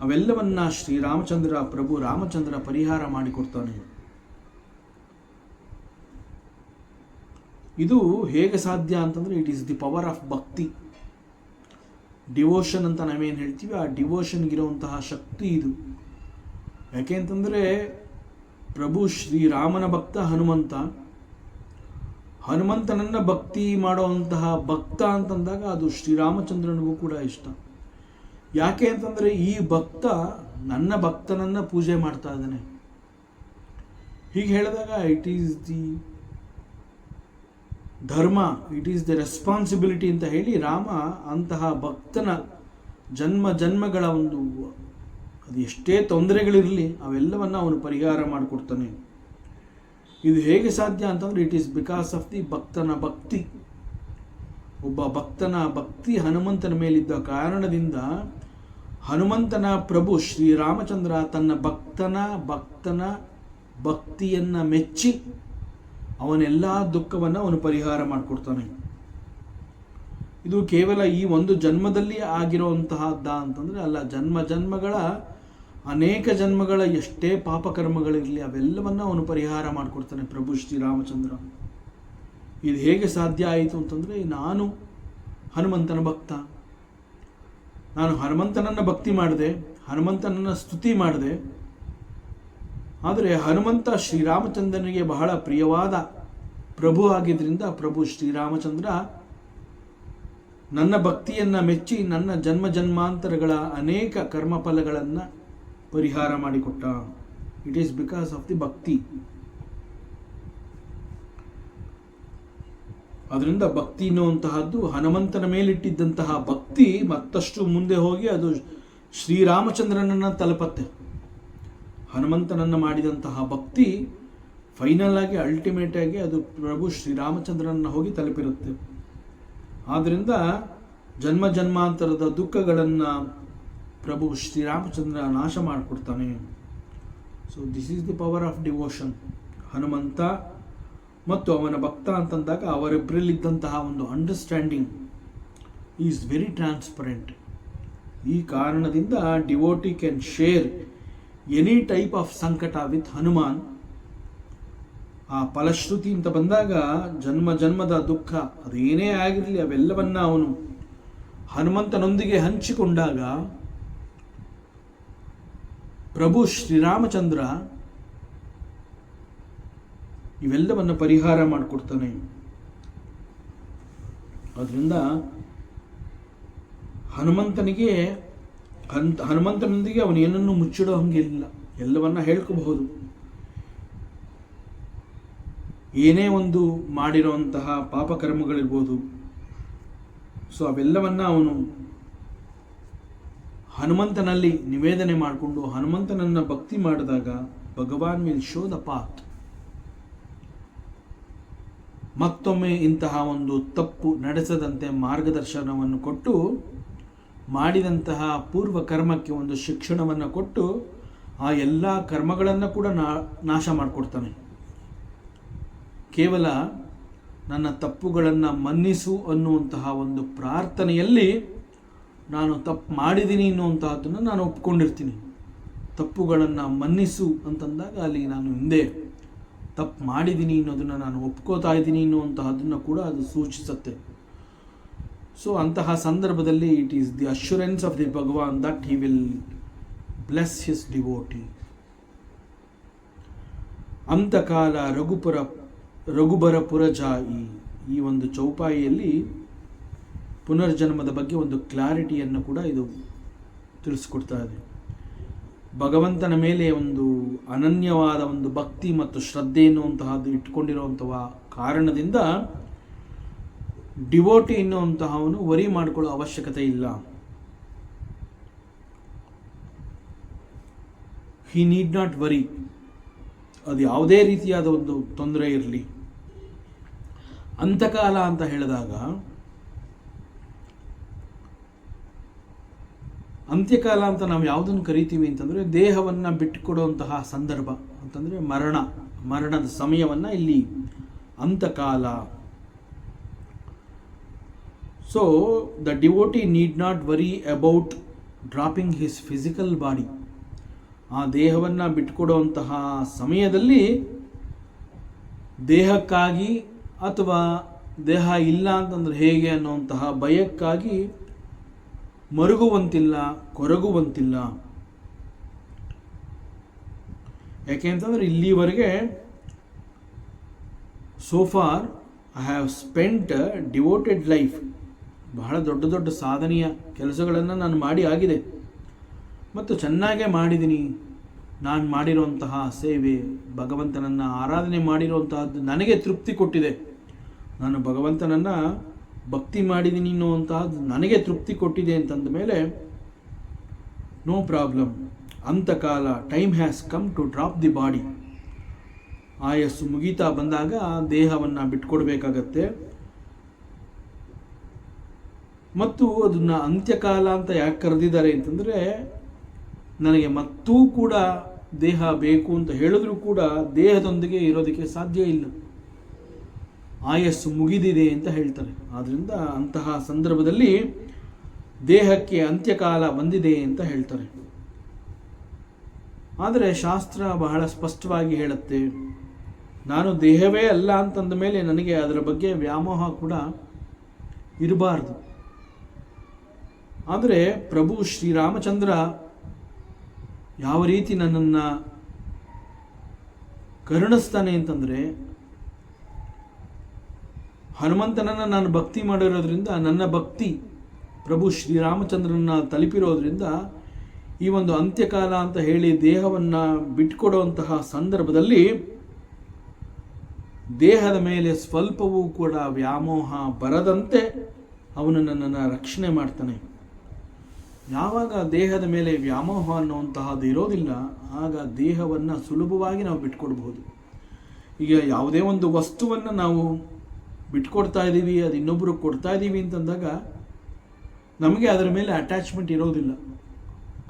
ಅವೆಲ್ಲವನ್ನ ಶ್ರೀರಾಮಚಂದ್ರ ಪ್ರಭು ರಾಮಚಂದ್ರ ಪರಿಹಾರ ಮಾಡಿಕೊಡ್ತಾನೆ. ಇದು ಹೇಗೆ ಸಾಧ್ಯ ಅಂತಂದರೆ it is the power of ಭಕ್ತಿ. ಡಿವೋಷನ್ ಅಂತ ನಾವೇನು ಹೇಳ್ತೀವಿ, ಆ ಡಿವೋಷನ್ಗಿರುವಂತಹ ಶಕ್ತಿ ಇದು. ಯಾಕೆ ಅಂತಂದರೆ ಪ್ರಭು ಶ್ರೀರಾಮನ ಭಕ್ತ ಹನುಮಂತ, ಹನುಮಂತನನ್ನು ಭಕ್ತಿ ಮಾಡುವಂತಹ ಭಕ್ತ ಅಂತಂದಾಗ ಅದು ಶ್ರೀರಾಮಚಂದ್ರನಿಗೂ ಕೂಡ ಇಷ್ಟ. ಯಾಕೆ ಅಂತಂದರೆ ಈ ಭಕ್ತ ನನ್ನ ಭಕ್ತನನ್ನು ಪೂಜೆ ಮಾಡ್ತಾ ಇದ್ದಾನೆ. ಹೀಗೆ ಹೇಳಿದಾಗ ಇಟ್ ಈಸ್ ದಿ ಧರ್ಮ, ಇಟ್ ಈಸ್ ದ ರೆಸ್ಪಾನ್ಸಿಬಿಲಿಟಿ ಅಂತ ಹೇಳಿ ರಾಮ ಅಂತಹ ಭಕ್ತನ ಜನ್ಮ ಜನ್ಮಗಳ ಒಂದು ಅದು ಎಷ್ಟೇ ತೊಂದರೆಗಳಿರಲಿ ಅವೆಲ್ಲವನ್ನು ಅವನು ಪರಿಹಾರ ಮಾಡಿಕೊಡ್ತಾನೆ. ಇದು ಹೇಗೆ ಸಾಧ್ಯ ಅಂತಂದರೆ it is because of the ಭಕ್ತನ ಭಕ್ತಿ. ಒಬ್ಬ ಭಕ್ತನ ಭಕ್ತಿ ಹನುಮಂತನ ಮೇಲಿದ್ದ ಕಾರಣದಿಂದ ಹನುಮಂತನ ಪ್ರಭು ಶ್ರೀರಾಮಚಂದ್ರ ತನ್ನ ಭಕ್ತನ ಭಕ್ತಿಯನ್ನು ಮೆಚ್ಚಿ ಅವನೆಲ್ಲ ದುಃಖವನ್ನು ಅವನು ಪರಿಹಾರ ಮಾಡಿಕೊಡ್ತಾನೆ. ಇದು ಕೇವಲ ಈ ಒಂದು ಜನ್ಮದಲ್ಲಿ ಆಗಿರುವಂತಹದ್ದ ಅಂತಂದರೆ ಅಲ್ಲ, ಜನ್ಮ ಜನ್ಮಗಳ ಅನೇಕ ಜನ್ಮಗಳ ಎಷ್ಟೇ ಪಾಪಕರ್ಮಗಳಿರಲಿ ಅವೆಲ್ಲವನ್ನು ಅವನು ಪರಿಹಾರ ಮಾಡಿಕೊಡ್ತಾನೆ ಪ್ರಭು ಶ್ರೀರಾಮಚಂದ್ರ. ಇದು ಹೇಗೆ ಸಾಧ್ಯ ಆಯಿತು ಅಂತಂದರೆ ನಾನು ಹನುಮಂತನ ಭಕ್ತ, ನಾನು ಹನುಮಂತನನ್ನು ಭಕ್ತಿ ಮಾಡಿದೆ, ಹನುಮಂತನನ್ನು ಸ್ತುತಿ ಮಾಡಿದೆ. ಆದರೆ ಹನುಮಂತ ಶ್ರೀರಾಮಚಂದ್ರನಿಗೆ ಬಹಳ ಪ್ರಿಯವಾದ ಪ್ರಭು ಆಗಿದ್ದರಿಂದ ಪ್ರಭು ಶ್ರೀರಾಮಚಂದ್ರ ನನ್ನ ಭಕ್ತಿಯನ್ನು ಮೆಚ್ಚಿ ನನ್ನ ಜನ್ಮ ಜನ್ಮಾಂತರಗಳ ಅನೇಕ ಕರ್ಮಫಲಗಳನ್ನು ಪರಿಹಾರ ಮಾಡಿಕೊಟ್ಟ. It is because of the ಭಕ್ತಿ. ಅದರಿಂದ ಭಕ್ತಿ ಎನ್ನುವಂತಹದ್ದು ಹನುಮಂತನ ಮೇಲಿಟ್ಟಿದ್ದಂತಹ ಭಕ್ತಿ ಮತ್ತಷ್ಟು ಮುಂದೆ ಹೋಗಿ ಅದು ಶ್ರೀರಾಮಚಂದ್ರನನ್ನು ತಲುಪತ್ತೆ. ಹನುಮಂತನನ್ನು ಮಾಡಿದಂತಹ ಭಕ್ತಿ ಫೈನಲ್ ಆಗಿ ಅಲ್ಟಿಮೇಟ್ ಆಗಿ ಅದು ಪ್ರಭು ಶ್ರೀರಾಮಚಂದ್ರನನ್ನು ಹೋಗಿ ತಲುಪಿರುತ್ತೆ. ಆದ್ದರಿಂದ ಜನ್ಮ ಜನ್ಮಾಂತರದ ದುಃಖಗಳನ್ನು ಪ್ರಭು ಶ್ರೀರಾಮಚಂದ್ರ ನಾಶ ಮಾಡಿಕೊಡ್ತಾನೆ. So this is the power of devotion. Hanumantha ಮತ್ತು ಅವನ ಭಕ್ತ ಅಂತಂದಾಗ ಅವರಿಬ್ಬರಲ್ಲಿದ್ದಂತಹ ಒಂದು ಅಂಡರ್ಸ್ಟ್ಯಾಂಡಿಂಗ್ ಈಸ್ ವೆರಿ ಟ್ರಾನ್ಸ್ಪರೆಂಟ್. ಈ ಕಾರಣದಿಂದ devotee can share any type of ಸಂಕಟ ವಿತ್ ಹನುಮಾನ್. ಆ ಫಲಶ್ರುತಿ ಅಂತ ಬಂದಾಗ ಜನ್ಮ ಜನ್ಮದ ದುಃಖ ಅದೇನೇ ಆಗಿರಲಿ ಅವೆಲ್ಲವನ್ನ ಅವನು ಹನುಮಂತನೊಂದಿಗೆ ಹಂಚಿಕೊಂಡಾಗ ಪ್ರಭು ಶ್ರೀರಾಮಚಂದ್ರ ಇವೆಲ್ಲವನ್ನು ಪರಿಹಾರ ಮಾಡಿಕೊಡ್ತಾನೆ. ಅದರಿಂದ ಹನುಮಂತನೊಂದಿಗೆ ಅವನು ಏನನ್ನು ಮುಚ್ಚಿಡೋ ಹಂಗಿಲ್ಲ, ಎಲ್ಲವನ್ನ ಹೇಳ್ಕೋಬಹುದು. ಏನೇ ಒಂದು ಮಾಡಿರೋಂತಹ ಪಾಪಕರ್ಮಗಳಿರ್ಬೋದು, ಸೊ ಅವೆಲ್ಲವನ್ನ ಅವನು ಹನುಮಂತನಲ್ಲಿ ನಿವೇದನೆ ಮಾಡಿಕೊಂಡು ಹನುಮಂತನನ್ನ ಭಕ್ತಿ ಮಾಡಿದಾಗ ಭಗವಾನ್ ವಿಲ್ ಶೋ ದ ಪಾತ್. ಮತ್ತೊಮ್ಮೆ ಇಂತಹ ಒಂದು ತಪ್ಪು ನಡೆಸದಂತೆ ಮಾರ್ಗದರ್ಶನವನ್ನು ಕೊಟ್ಟು, ಮಾಡಿದಂತಹ ಪೂರ್ವ ಕರ್ಮಕ್ಕೆ ಒಂದು ಶಿಕ್ಷಣವನ್ನು ಕೊಟ್ಟು ಆ ಎಲ್ಲ ಕರ್ಮಗಳನ್ನು ಕೂಡ ನಾಶ ಮಾಡಿಕೊಡ್ತಾನೆ. ಕೇವಲ ನನ್ನ ತಪ್ಪುಗಳನ್ನು ಮನ್ನಿಸು ಅನ್ನುವಂತಹ ಒಂದು ಪ್ರಾರ್ಥನೆಯಲ್ಲಿ ನಾನು ತಪ್ಪು ಮಾಡಿದ್ದೀನಿ ಅನ್ನುವಂತಹದ್ದನ್ನು ನಾನು ಒಪ್ಕೊಂಡಿರ್ತೀನಿ. ತಪ್ಪುಗಳನ್ನು ಮನ್ನಿಸು ಅಂತಂದಾಗ ಅಲ್ಲಿ ನಾನು ಹಿಂದೆ ತಪ್ಪು ಮಾಡಿದ್ದೀನಿ ಅನ್ನೋದನ್ನು ನಾನು ಒಪ್ಕೋತಾ ಇದ್ದೀನಿ ಅನ್ನುವಂತಹದ್ದನ್ನು ಕೂಡ ಅದು ಸೂಚಿಸುತ್ತೆ. ಸೊ ಅಂತಹ ಸಂದರ್ಭದಲ್ಲಿ it is the assurance of the Bhagavan that he will bless his devotee. ಅಂತಕಾಲ ರಘುಬರಪುರ ಜಾಯಿ, ಈ ಒಂದು ಚೌಪಾಯಿಯಲ್ಲಿ ಪುನರ್ಜನ್ಮದ ಬಗ್ಗೆ ಒಂದು ಕ್ಲಾರಿಟಿಯನ್ನು ಕೂಡ ಇದು ತಿಳಿಸ್ಕೊಡ್ತಾ ಇದೆ. ಭಗವಂತನ ಮೇಲೆ ಒಂದು ಅನನ್ಯವಾದ ಒಂದು ಭಕ್ತಿ ಮತ್ತು ಶ್ರದ್ಧೆ ಎನ್ನುವಂತಹದ್ದು ಇಟ್ಕೊಂಡಿರುವಂತಹ ಕಾರಣದಿಂದ ಡಿವೋಟಿ ಎನ್ನುವಂತಹವನು ವರಿ ಮಾಡಿಕೊಳ್ಳೋ ಅವಶ್ಯಕತೆ ಇಲ್ಲ. He need not worry. ಅದು ಯಾವುದೇ ರೀತಿಯಾದ ಒಂದು ತೊಂದರೆ ಇರಲಿ. ಅಂತಕಾಲ ಅಂತ ಹೇಳಿದಾಗ ಅಂತ್ಯಕಾಲ ಅಂತ ನಾವು ಯಾವುದನ್ನು ಕರಿತೀವಿ ಅಂತಂದರೆ ದೇಹವನ್ನು ಬಿಟ್ಟುಕೊಡುವಂತಹ ಸಂದರ್ಭ ಅಂತಂದರೆ ಮರಣದ ಸಮಯವನ್ನು ಇಲ್ಲಿ ಅಂತಕಾಲ. So the devotee need not worry about dropping his physical body. ಆ ದೇಹವನ್ನು ಬಿಟ್ಟುಕೊಡುವಂತಹ ಸಮಯದಲ್ಲಿ ದೇಹಕ್ಕಾಗಿ ಅಥವಾ ದೇಹ ಇಲ್ಲ ಅಂತಂದ್ರೆ ಹೇಗೆ ಅನ್ನುವಂತಹ ಭಯಕ್ಕಾಗಿ ಮರುಗುವಂತಿಲ್ಲ, ಕೊರಗುವಂತಿಲ್ಲ. ಯಾಕೆ ಅಂತಂದರೆ ಇಲ್ಲಿವರೆಗೆ so for I have spent devoted life. ಬಹಳ ದೊಡ್ಡ ದೊಡ್ಡ ಸಾಧನೆಯ ಕೆಲಸಗಳನ್ನು ನಾನು ಮಾಡಿ ಆಗಿದೆ ಮತ್ತು ಚೆನ್ನಾಗೇ ಮಾಡಿದ್ದೀನಿ. ನಾನು ಮಾಡಿರುವಂತಹ ಸೇವೆ, ಭಗವಂತನನ್ನು ಆರಾಧನೆ ಮಾಡಿರುವಂತಹದ್ದು ನನಗೆ ತೃಪ್ತಿ ಕೊಟ್ಟಿದೆ. ನಾನು ಭಗವಂತನನ್ನು ಭಕ್ತಿ ಮಾಡಿದ್ದೀನಿ ಅನ್ನುವಂತಹದ್ದು ನನಗೆ ತೃಪ್ತಿ ಕೊಟ್ಟಿದೆ ಅಂತಂದ ಮೇಲೆ ನೋ ಪ್ರಾಬ್ಲಮ್. ಅಂತಕಾಲ time has come to drop the body. ಆಯಸ್ಸು ಮುಗೀತಾ ಬಂದಾಗ ದೇಹವನ್ನು ಬಿಟ್ಕೊಡ್ಬೇಕಾಗತ್ತೆ. ಮತ್ತು ಅದನ್ನು ಅಂತ್ಯಕಾಲ ಅಂತ ಯಾಕೆ ಕರೆದಿದ್ದಾರೆ ಅಂತಂದರೆ, ನನಗೆ ಮತ್ತೂ ಕೂಡ ದೇಹ ಬೇಕು ಅಂತ ಹೇಳಿದ್ರೂ ಕೂಡ ದೇಹದೊಂದಿಗೆ ಇರೋದಕ್ಕೆ ಸಾಧ್ಯ ಇಲ್ಲ, ಆಯಸ್ಸು ಮುಗಿದಿದೆ ಅಂತ ಹೇಳ್ತಾರೆ. ಆದ್ದರಿಂದ ಅಂತಹ ಸಂದರ್ಭದಲ್ಲಿ ದೇಹಕ್ಕೆ ಅಂತ್ಯಕಾಲ ಬಂದಿದೆ ಅಂತ ಹೇಳ್ತಾರೆ. ಆದರೆ ಶಾಸ್ತ್ರ ಬಹಳ ಸ್ಪಷ್ಟವಾಗಿ ಹೇಳುತ್ತೆ, ನಾನು ದೇಹವೇ ಅಲ್ಲ ಅಂತಂದ ಮೇಲೆ ನನಗೆ ಅದರ ಬಗ್ಗೆ ವ್ಯಾಮೋಹ ಕೂಡ ಇರಬಾರ್ದು. ಆದರೆ ಪ್ರಭು ಶ್ರೀರಾಮಚಂದ್ರ ಯಾವ ರೀತಿ ನನ್ನನ್ನು ಕರುಣಿಸ್ತಾನೆ ಅಂತಂದರೆ, ಹನುಮಂತನನ್ನು ನಾನು ಭಕ್ತಿ ಮಾಡಿರೋದ್ರಿಂದ, ನನ್ನ ಭಕ್ತಿ ಪ್ರಭು ಶ್ರೀರಾಮಚಂದ್ರನ ತಲುಪಿರೋದ್ರಿಂದ ಈ ಒಂದು ಅಂತ್ಯಕಾಲ ಅಂತ ಹೇಳಿ ದೇಹವನ್ನು ಬಿಟ್ಕೊಡುವಂತಹ ಸಂದರ್ಭದಲ್ಲಿ ದೇಹದ ಮೇಲೆ ಸ್ವಲ್ಪವೂ ಕೂಡ ವ್ಯಾಮೋಹ ಬರದಂತೆ ಅವನು ನನ್ನನ್ನು ರಕ್ಷಣೆ ಮಾಡ್ತಾನೆ. ಯಾವಾಗ ದೇಹದ ಮೇಲೆ ವ್ಯಾಮೋಹ ಅನ್ನುವಂತಹದ್ದು ಇರೋದಿಲ್ಲ, ಆಗ ದೇಹವನ್ನು ಸುಲಭವಾಗಿ ನಾವು ಬಿಟ್ಕೊಡ್ಬೋದು. ಈಗ ಯಾವುದೇ ಒಂದು ವಸ್ತುವನ್ನು ನಾವು ಬಿಟ್ಕೊಡ್ತಾ ಇದ್ದೀವಿ, ಅದು ಇನ್ನೊಬ್ಬರು ಕೊಡ್ತಾ ಇದ್ದೀವಿ ಅಂತಂದಾಗ ನಮಗೆ ಅದರ ಮೇಲೆ ಅಟ್ಯಾಚ್ಮೆಂಟ್ ಇರೋದಿಲ್ಲ.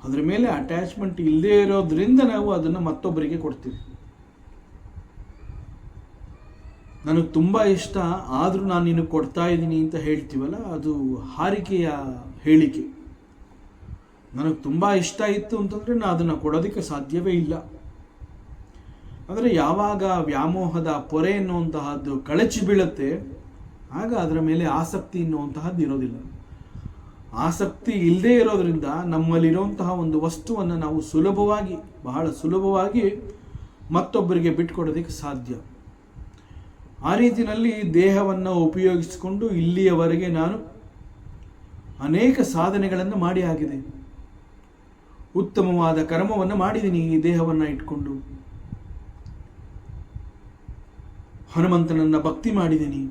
ಅದರ ಮೇಲೆ ಅಟ್ಯಾಚ್ಮೆಂಟ್ ಇಲ್ಲದೇ ಇರೋದ್ರಿಂದ ನಾವು ಅದನ್ನು ಮತ್ತೊಬ್ಬರಿಗೆ ಕೊಡ್ತೀವಿ. ನನಗೆ ತುಂಬ ಇಷ್ಟ ಆದರೂ ನಾನು ನಿನಗೆ ಕೊಡ್ತಾ ಇದ್ದೀನಿ ಅಂತ ಹೇಳ್ತೀವಲ್ಲ, ಅದು ಹಾರಿಕೆಯ ಹೇಳಿಕೆ. ನನಗೆ ತುಂಬ ಇಷ್ಟ ಇತ್ತು ಅಂತಂದರೆ ನಾನು ಅದನ್ನು ಕೊಡೋದಕ್ಕೆ ಸಾಧ್ಯವೇ ಇಲ್ಲ. ಆದರೆ ಯಾವಾಗ ವ್ಯಾಮೋಹದ ಪೊರೆ ಎನ್ನುವಂತಹದ್ದು ಕಳಚಿ ಬೀಳುತ್ತೆ, ಆಗ ಅದರ ಮೇಲೆ ಆಸಕ್ತಿ ಎನ್ನುವಂತಹದ್ದು ಇರೋದಿಲ್ಲ. ಆಸಕ್ತಿ ಇಲ್ಲದೆ ಇರೋದ್ರಿಂದ ನಮ್ಮಲ್ಲಿರುವಂತಹ ಒಂದು ವಸ್ತುವನ್ನು ನಾವು ಸುಲಭವಾಗಿ, ಬಹಳ ಸುಲಭವಾಗಿ ಮತ್ತೊಬ್ಬರಿಗೆ ಬಿಟ್ಕೊಡೋದಕ್ಕೆ ಸಾಧ್ಯ. ಆ ರೀತಿಯಲ್ಲಿ ದೇಹವನ್ನು ಉಪಯೋಗಿಸಿಕೊಂಡು ಇಲ್ಲಿಯವರೆಗೆ ನಾನು ಅನೇಕ ಸಾಧನೆಗಳನ್ನು ಮಾಡಿ ಆಗಿದೆ. ಉತ್ತಮವಾದ ಕರ್ಮವನ್ನು ಮಾಡಿದ್ದೀನಿ ಈ ದೇಹವನ್ನು ಇಟ್ಕೊಂಡು. ಹನುಮಂತನನ್ನು ಭಕ್ತಿ ಮಾಡಿದ್ದೀನಿ,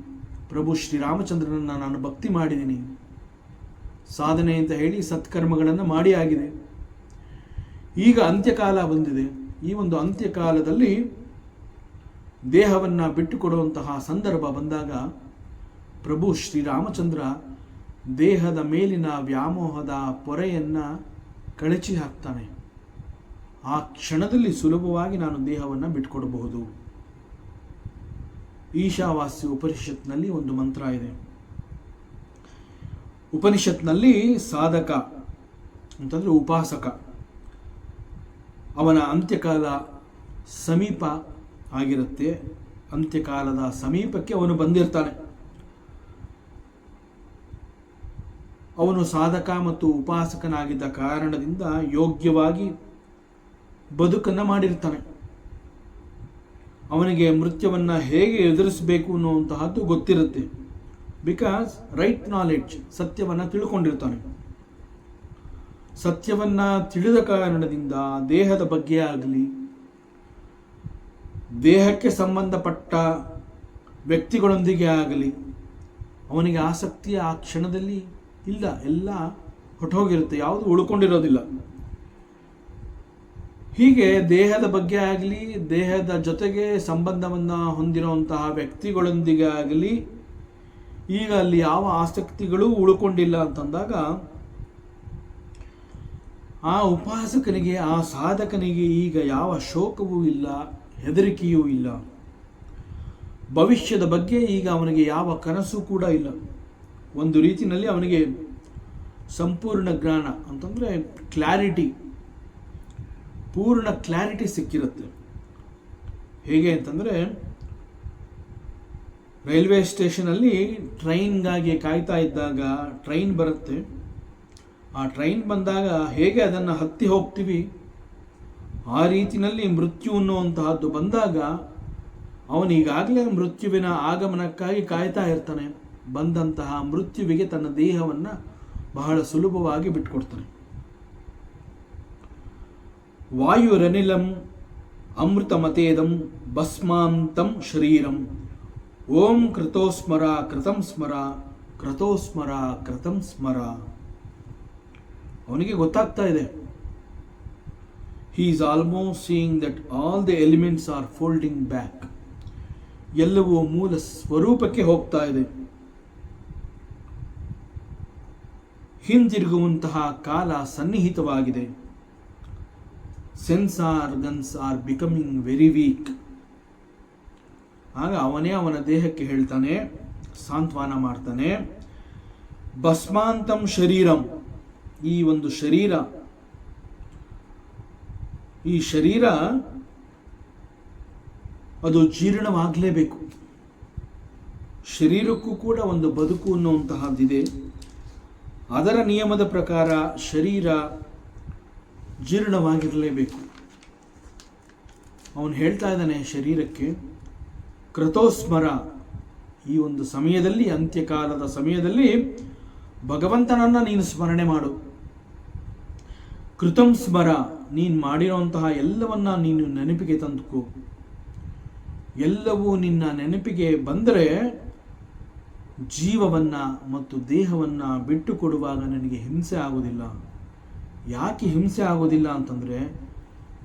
ಪ್ರಭು ಶ್ರೀರಾಮಚಂದ್ರನನ್ನು ನಾನು ಭಕ್ತಿ ಮಾಡಿದ್ದೀನಿ, ಸಾಧನೆ ಅಂತ ಹೇಳಿ ಸತ್ಕರ್ಮಗಳನ್ನು ಮಾಡಿ ಆಗಿದೆ. ಈಗ ಅಂತ್ಯಕಾಲ ಬಂದಿದೆ. ಈ ಒಂದು ಅಂತ್ಯಕಾಲದಲ್ಲಿ ದೇಹವನ್ನು ಬಿಟ್ಟುಕೊಡುವಂತಹ ಸಂದರ್ಭ ಬಂದಾಗ ಪ್ರಭು ಶ್ರೀರಾಮಚಂದ್ರ ದೇಹದ ಮೇಲಿನ ವ್ಯಾಮೋಹದ ಪೊರೆಯನ್ನು ಕಳಚಿ ಹಾಕ್ತಾನೆ. ಆ ಕ್ಷಣದಲ್ಲಿ ಸುಲಭವಾಗಿ ನಾನು ದೇಹವನ್ನು ಬಿಟ್ಟುಕೊಡಬಹುದು. ಈಶಾವಾಸ್ಯ ಉಪನಿಷತ್ನಲ್ಲಿ ಒಂದು ಮಂತ್ರ ಇದೆ. ಉಪನಿಷತ್ನಲ್ಲಿ ಸಾಧಕ ಅಂತಂದರೆ ಉಪಾಸಕ, ಅವನ ಅಂತ್ಯಕಾಲ ಸಮೀಪ ಆಗಿರುತ್ತೆ. ಅಂತ್ಯಕಾಲದ ಸಮೀಪಕ್ಕೆ ಅವನು ಬಂದಿರ್ತಾನೆ. ಅವನು ಸಾಧಕ ಮತ್ತು ಉಪಾಸಕನಾಗಿದ್ದ ಕಾರಣದಿಂದ ಯೋಗ್ಯವಾಗಿ ಬದುಕನ್ನು ಮಾಡಿರ್ತಾನೆ. ಅವನಿಗೆ ಮೃತ್ಯುವನ್ನು ಹೇಗೆ ಎದುರಿಸಬೇಕು ಅನ್ನುವಂತಹದ್ದು ಗೊತ್ತಿರುತ್ತೆ. ಬಿಕಾಸ್ ರೈಟ್ ನಾಲೆಡ್ಜ್, ಸತ್ಯವನ್ನು ತಿಳ್ಕೊಂಡಿರ್ತಾನೆ. ಸತ್ಯವನ್ನು ತಿಳಿದ ಕಾರಣದಿಂದ ದೇಹದ ಬಗ್ಗೆ ಆಗಲಿ, ದೇಹಕ್ಕೆ ಸಂಬಂಧಪಟ್ಟ ವ್ಯಕ್ತಿಗಳೊಂದಿಗೆ ಆಗಲಿ ಅವನಿಗೆ ಆಸಕ್ತಿ ಆ ಕ್ಷಣದಲ್ಲಿ ಇಲ್ಲ. ಎಲ್ಲ ಹೊಟ್ಟೋಗಿರುತ್ತೆ, ಯಾವುದು ಉಳ್ಕೊಂಡಿರೋದಿಲ್ಲ. ಹೀಗೆ ದೇಹದ ಬಗ್ಗೆ ಆಗಲಿ, ದೇಹದ ಜೊತೆಗೆ ಸಂಬಂಧವನ್ನು ಹೊಂದಿರುವಂತಹ ವ್ಯಕ್ತಿಗಳೊಂದಿಗೆ ಆಗಲಿ ಈಗ ಅಲ್ಲಿ ಯಾವ ಆಸಕ್ತಿಗಳು ಉಳ್ಕೊಂಡಿಲ್ಲ ಅಂತಂದಾಗ ಆ ಉಪಾಸಕನಿಗೆ, ಆ ಸಾಧಕನಿಗೆ ಈಗ ಯಾವ ಶೋಕವೂ ಇಲ್ಲ, ಹೆದರಿಕೆಯೂ ಇಲ್ಲ. ಭವಿಷ್ಯದ ಬಗ್ಗೆ ಈಗ ಅವನಿಗೆ ಯಾವ ಕನಸು ಕೂಡ ಇಲ್ಲ. ಒಂದು ರೀತಿಯಲ್ಲಿ ಅವನಿಗೆ ಸಂಪೂರ್ಣ ಜ್ಞಾನ ಅಂತಂದರೆ ಕ್ಲಾರಿಟಿ, ಪೂರ್ಣ ಕ್ಲಾರಿಟಿ ಸಿಕ್ಕಿರುತ್ತೆ. ಹೇಗೆ ಅಂತಂದರೆ ರೈಲ್ವೆ ಸ್ಟೇಷನಲ್ಲಿ ಟ್ರೈನ್ಗಾಗಿ ಕಾಯ್ತಾ ಇದ್ದಾಗ ಟ್ರೈನ್ ಬರುತ್ತೆ. ಆ ಟ್ರೈನ್ ಬಂದಾಗ ಹೇಗೆ ಅದನ್ನು ಹತ್ತಿ ಹೋಗ್ತೀವಿ, ಆ ರೀತಿಯಲ್ಲಿ ಮೃತ್ಯು ಅನ್ನುವಂತಹದ್ದು ಬಂದಾಗ ಅವನೀಗಾಗಲೇ ಮೃತ್ಯುವಿನ ಆಗಮನಕ್ಕಾಗಿ ಕಾಯ್ತಾ ಇರ್ತಾನೆ. ಬಂದಂತಹ ಮೃತ್ಯುವಿಗೆ ತನ್ನ ದೇಹವನ್ನು ಬಹಳ ಸುಲಭವಾಗಿ ಬಿಟ್ಕೊಡ್ತಾನೆ. ವಾಯುರನಿಲಂ ಅಮೃತಮತೇದಂ ಭಸ್ಮಾಂತಂ ಶರೀರಂ ಓಂ ಕೃತೋಸ್ಮರ ಕೃತಂ ಸ್ಮರ ಕೃತೋಸ್ಮರ ಕೃತಂ ಸ್ಮರ. ಅವನಿಗೆ ಗೊತ್ತಾಗ್ತಾ ಇದೆ. He is almost seeing that all the elements are folding back. ಎಲ್ಲವೂ ಮೂಲ ಸ್ವರೂಪಕ್ಕೆ ಹೋಗ್ತಾ ಇದೆ. ಹಿಂದಿರುಗುವಂತಹ ಕಾಲ ಸನ್ನಿಹಿತವಾಗಿದೆ. Sense organs are becoming very weak. ಆಗ ಅವನೇ ಅವನ ದೇಹಕ್ಕೆ ಹೇಳ್ತಾನೆ, ಸಾಂತ್ವನ ಮಾಡ್ತಾನೆ, ಭಸ್ಮಾಂತಂ ಶರೀರಂ. ಈ ಒಂದು ಶರೀರ, ಈ ಶರೀರ ಅದು ಜೀರ್ಣವಾಗಲೇಬೇಕು. ಶರೀರಕ್ಕೂ ಕೂಡ ಒಂದು ಬದುಕು ಅನ್ನುವಂತಹದ್ದಿದೆ. ಅದರ ನಿಯಮದ ಪ್ರಕಾರ ಶರೀರ ಜೀರ್ಣವಾಗಿರಲೇಬೇಕು. ಅವನು ಹೇಳ್ತಾ ಇದ್ದಾನೆ ಶರೀರಕ್ಕೆ, ಕೃತೋಸ್ಮರ. ಈ ಒಂದು ಸಮಯದಲ್ಲಿ, ಅಂತ್ಯಕಾಲದ ಸಮಯದಲ್ಲಿ ಭಗವಂತನನ್ನು ನೀನು ಸ್ಮರಣೆ ಮಾಡು. ಕೃತಂ ಸ್ಮರ, ನೀನು ಮಾಡಿರುವಂತಹ ಎಲ್ಲವನ್ನ ನೀನು ನೆನಪಿಗೆ ತಂದುಕೋ. ಎಲ್ಲವೂ ನಿನ್ನ ನೆನಪಿಗೆ ಬಂದರೆ ಜೀವವನ್ನು ಮತ್ತು ದೇಹವನ್ನು ಬಿಟ್ಟು ಕೊಡುವಾಗ ನನಗೆ ಹಿಂಸೆ ಆಗೋದಿಲ್ಲ. ಯಾಕೆ ಹಿಂಸೆ ಆಗೋದಿಲ್ಲ ಅಂತಂದರೆ,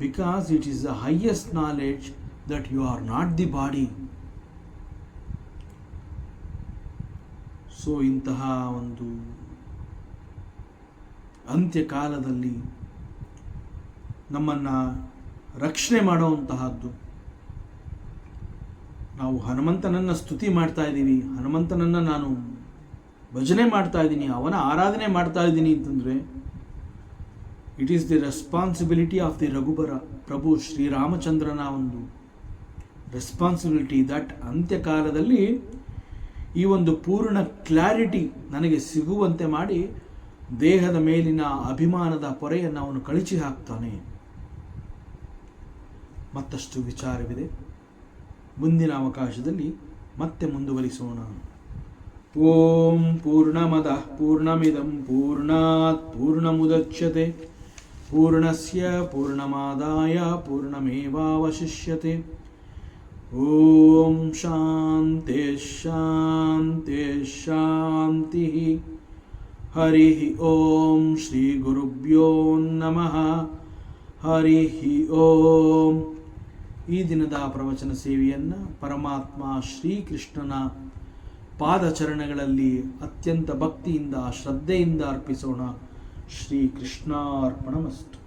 because it is the highest knowledge that you are not the body. So ಇಂತಹ ಒಂದು ಅಂತ್ಯಕಾಲದಲ್ಲಿ ನಮ್ಮನ್ನು ರಕ್ಷಣೆ ಮಾಡುವಂತಹದ್ದು. ನಾವು ಹನುಮಂತನನ್ನು ಸ್ತುತಿ ಮಾಡ್ತಾ ಇದ್ದೀವಿ, ಹನುಮಂತನನ್ನು ನಾನು ಭಜನೆ ಮಾಡ್ತಾ ಇದ್ದೀನಿ, ಅವನ ಆರಾಧನೆ ಮಾಡ್ತಾ ಇದ್ದೀನಿ ಅಂತಂದರೆ it is the responsibility of the Raghubar, ಪ್ರಭು ಶ್ರೀರಾಮಚಂದ್ರನ ಒಂದು ರೆಸ್ಪಾನ್ಸಿಬಿಲಿಟಿ. ದಟ್ ಅಂತ್ಯಕಾಲದಲ್ಲಿ ಈ ಒಂದು ಪೂರ್ಣ ಕ್ಲಾರಿಟಿ ನನಗೆ ಸಿಗುವಂತೆ ಮಾಡಿ ದೇಹದ ಮೇಲಿನ ಅಭಿಮಾನದ ಪೊರೆಯನ್ನು ಅವನು ಕಳಚಿ ಹಾಕ್ತಾನೆ. ಮತ್ತಷ್ಟು ವಿಚಾರವಿದೆ, ಮುಂದಿನ ಅವಕಾಶದಲ್ಲಿ ಮತ್ತೆ ಮುಂದುವರಿಸೋಣ. ಓಂ ಪೂರ್ಣಮದಃ ಪೂರ್ಣಮಿದಂ ಪೂರ್ಣಾತ್ ಪೂರ್ಣಮುದಚ್ಯತೆ ಪೂರ್ಣಸ್ಯ ಪೂರ್ಣಮಾದಾಯ ಪೂರ್ಣಮೇವಾವಶಿಷ್ಯತೆ. ಓಂ ಶಾಂತಿ ಶಾಂತಿ ಶಾಂತಿ. ಹರಿ ಓಂ ಶ್ರೀ ಗುರುಭ್ಯೋ ನಮಃ. ಹರಿ ಓಂ. ಈ ದಿನದ ಪ್ರವಚನ ಸೇವೆಯನ್ನು ಪರಮಾತ್ಮ ಶ್ರೀಕೃಷ್ಣನ ಪಾದಚರಣಗಳಲ್ಲಿ ಅತ್ಯಂತ ಭಕ್ತಿಯಿಂದ ಶ್ರದ್ಧೆಯಿಂದ ಅರ್ಪಿಸೋಣ. ಶ್ರೀಕೃಷ್ಣಾರ್ಪಣಮಸ್ತು.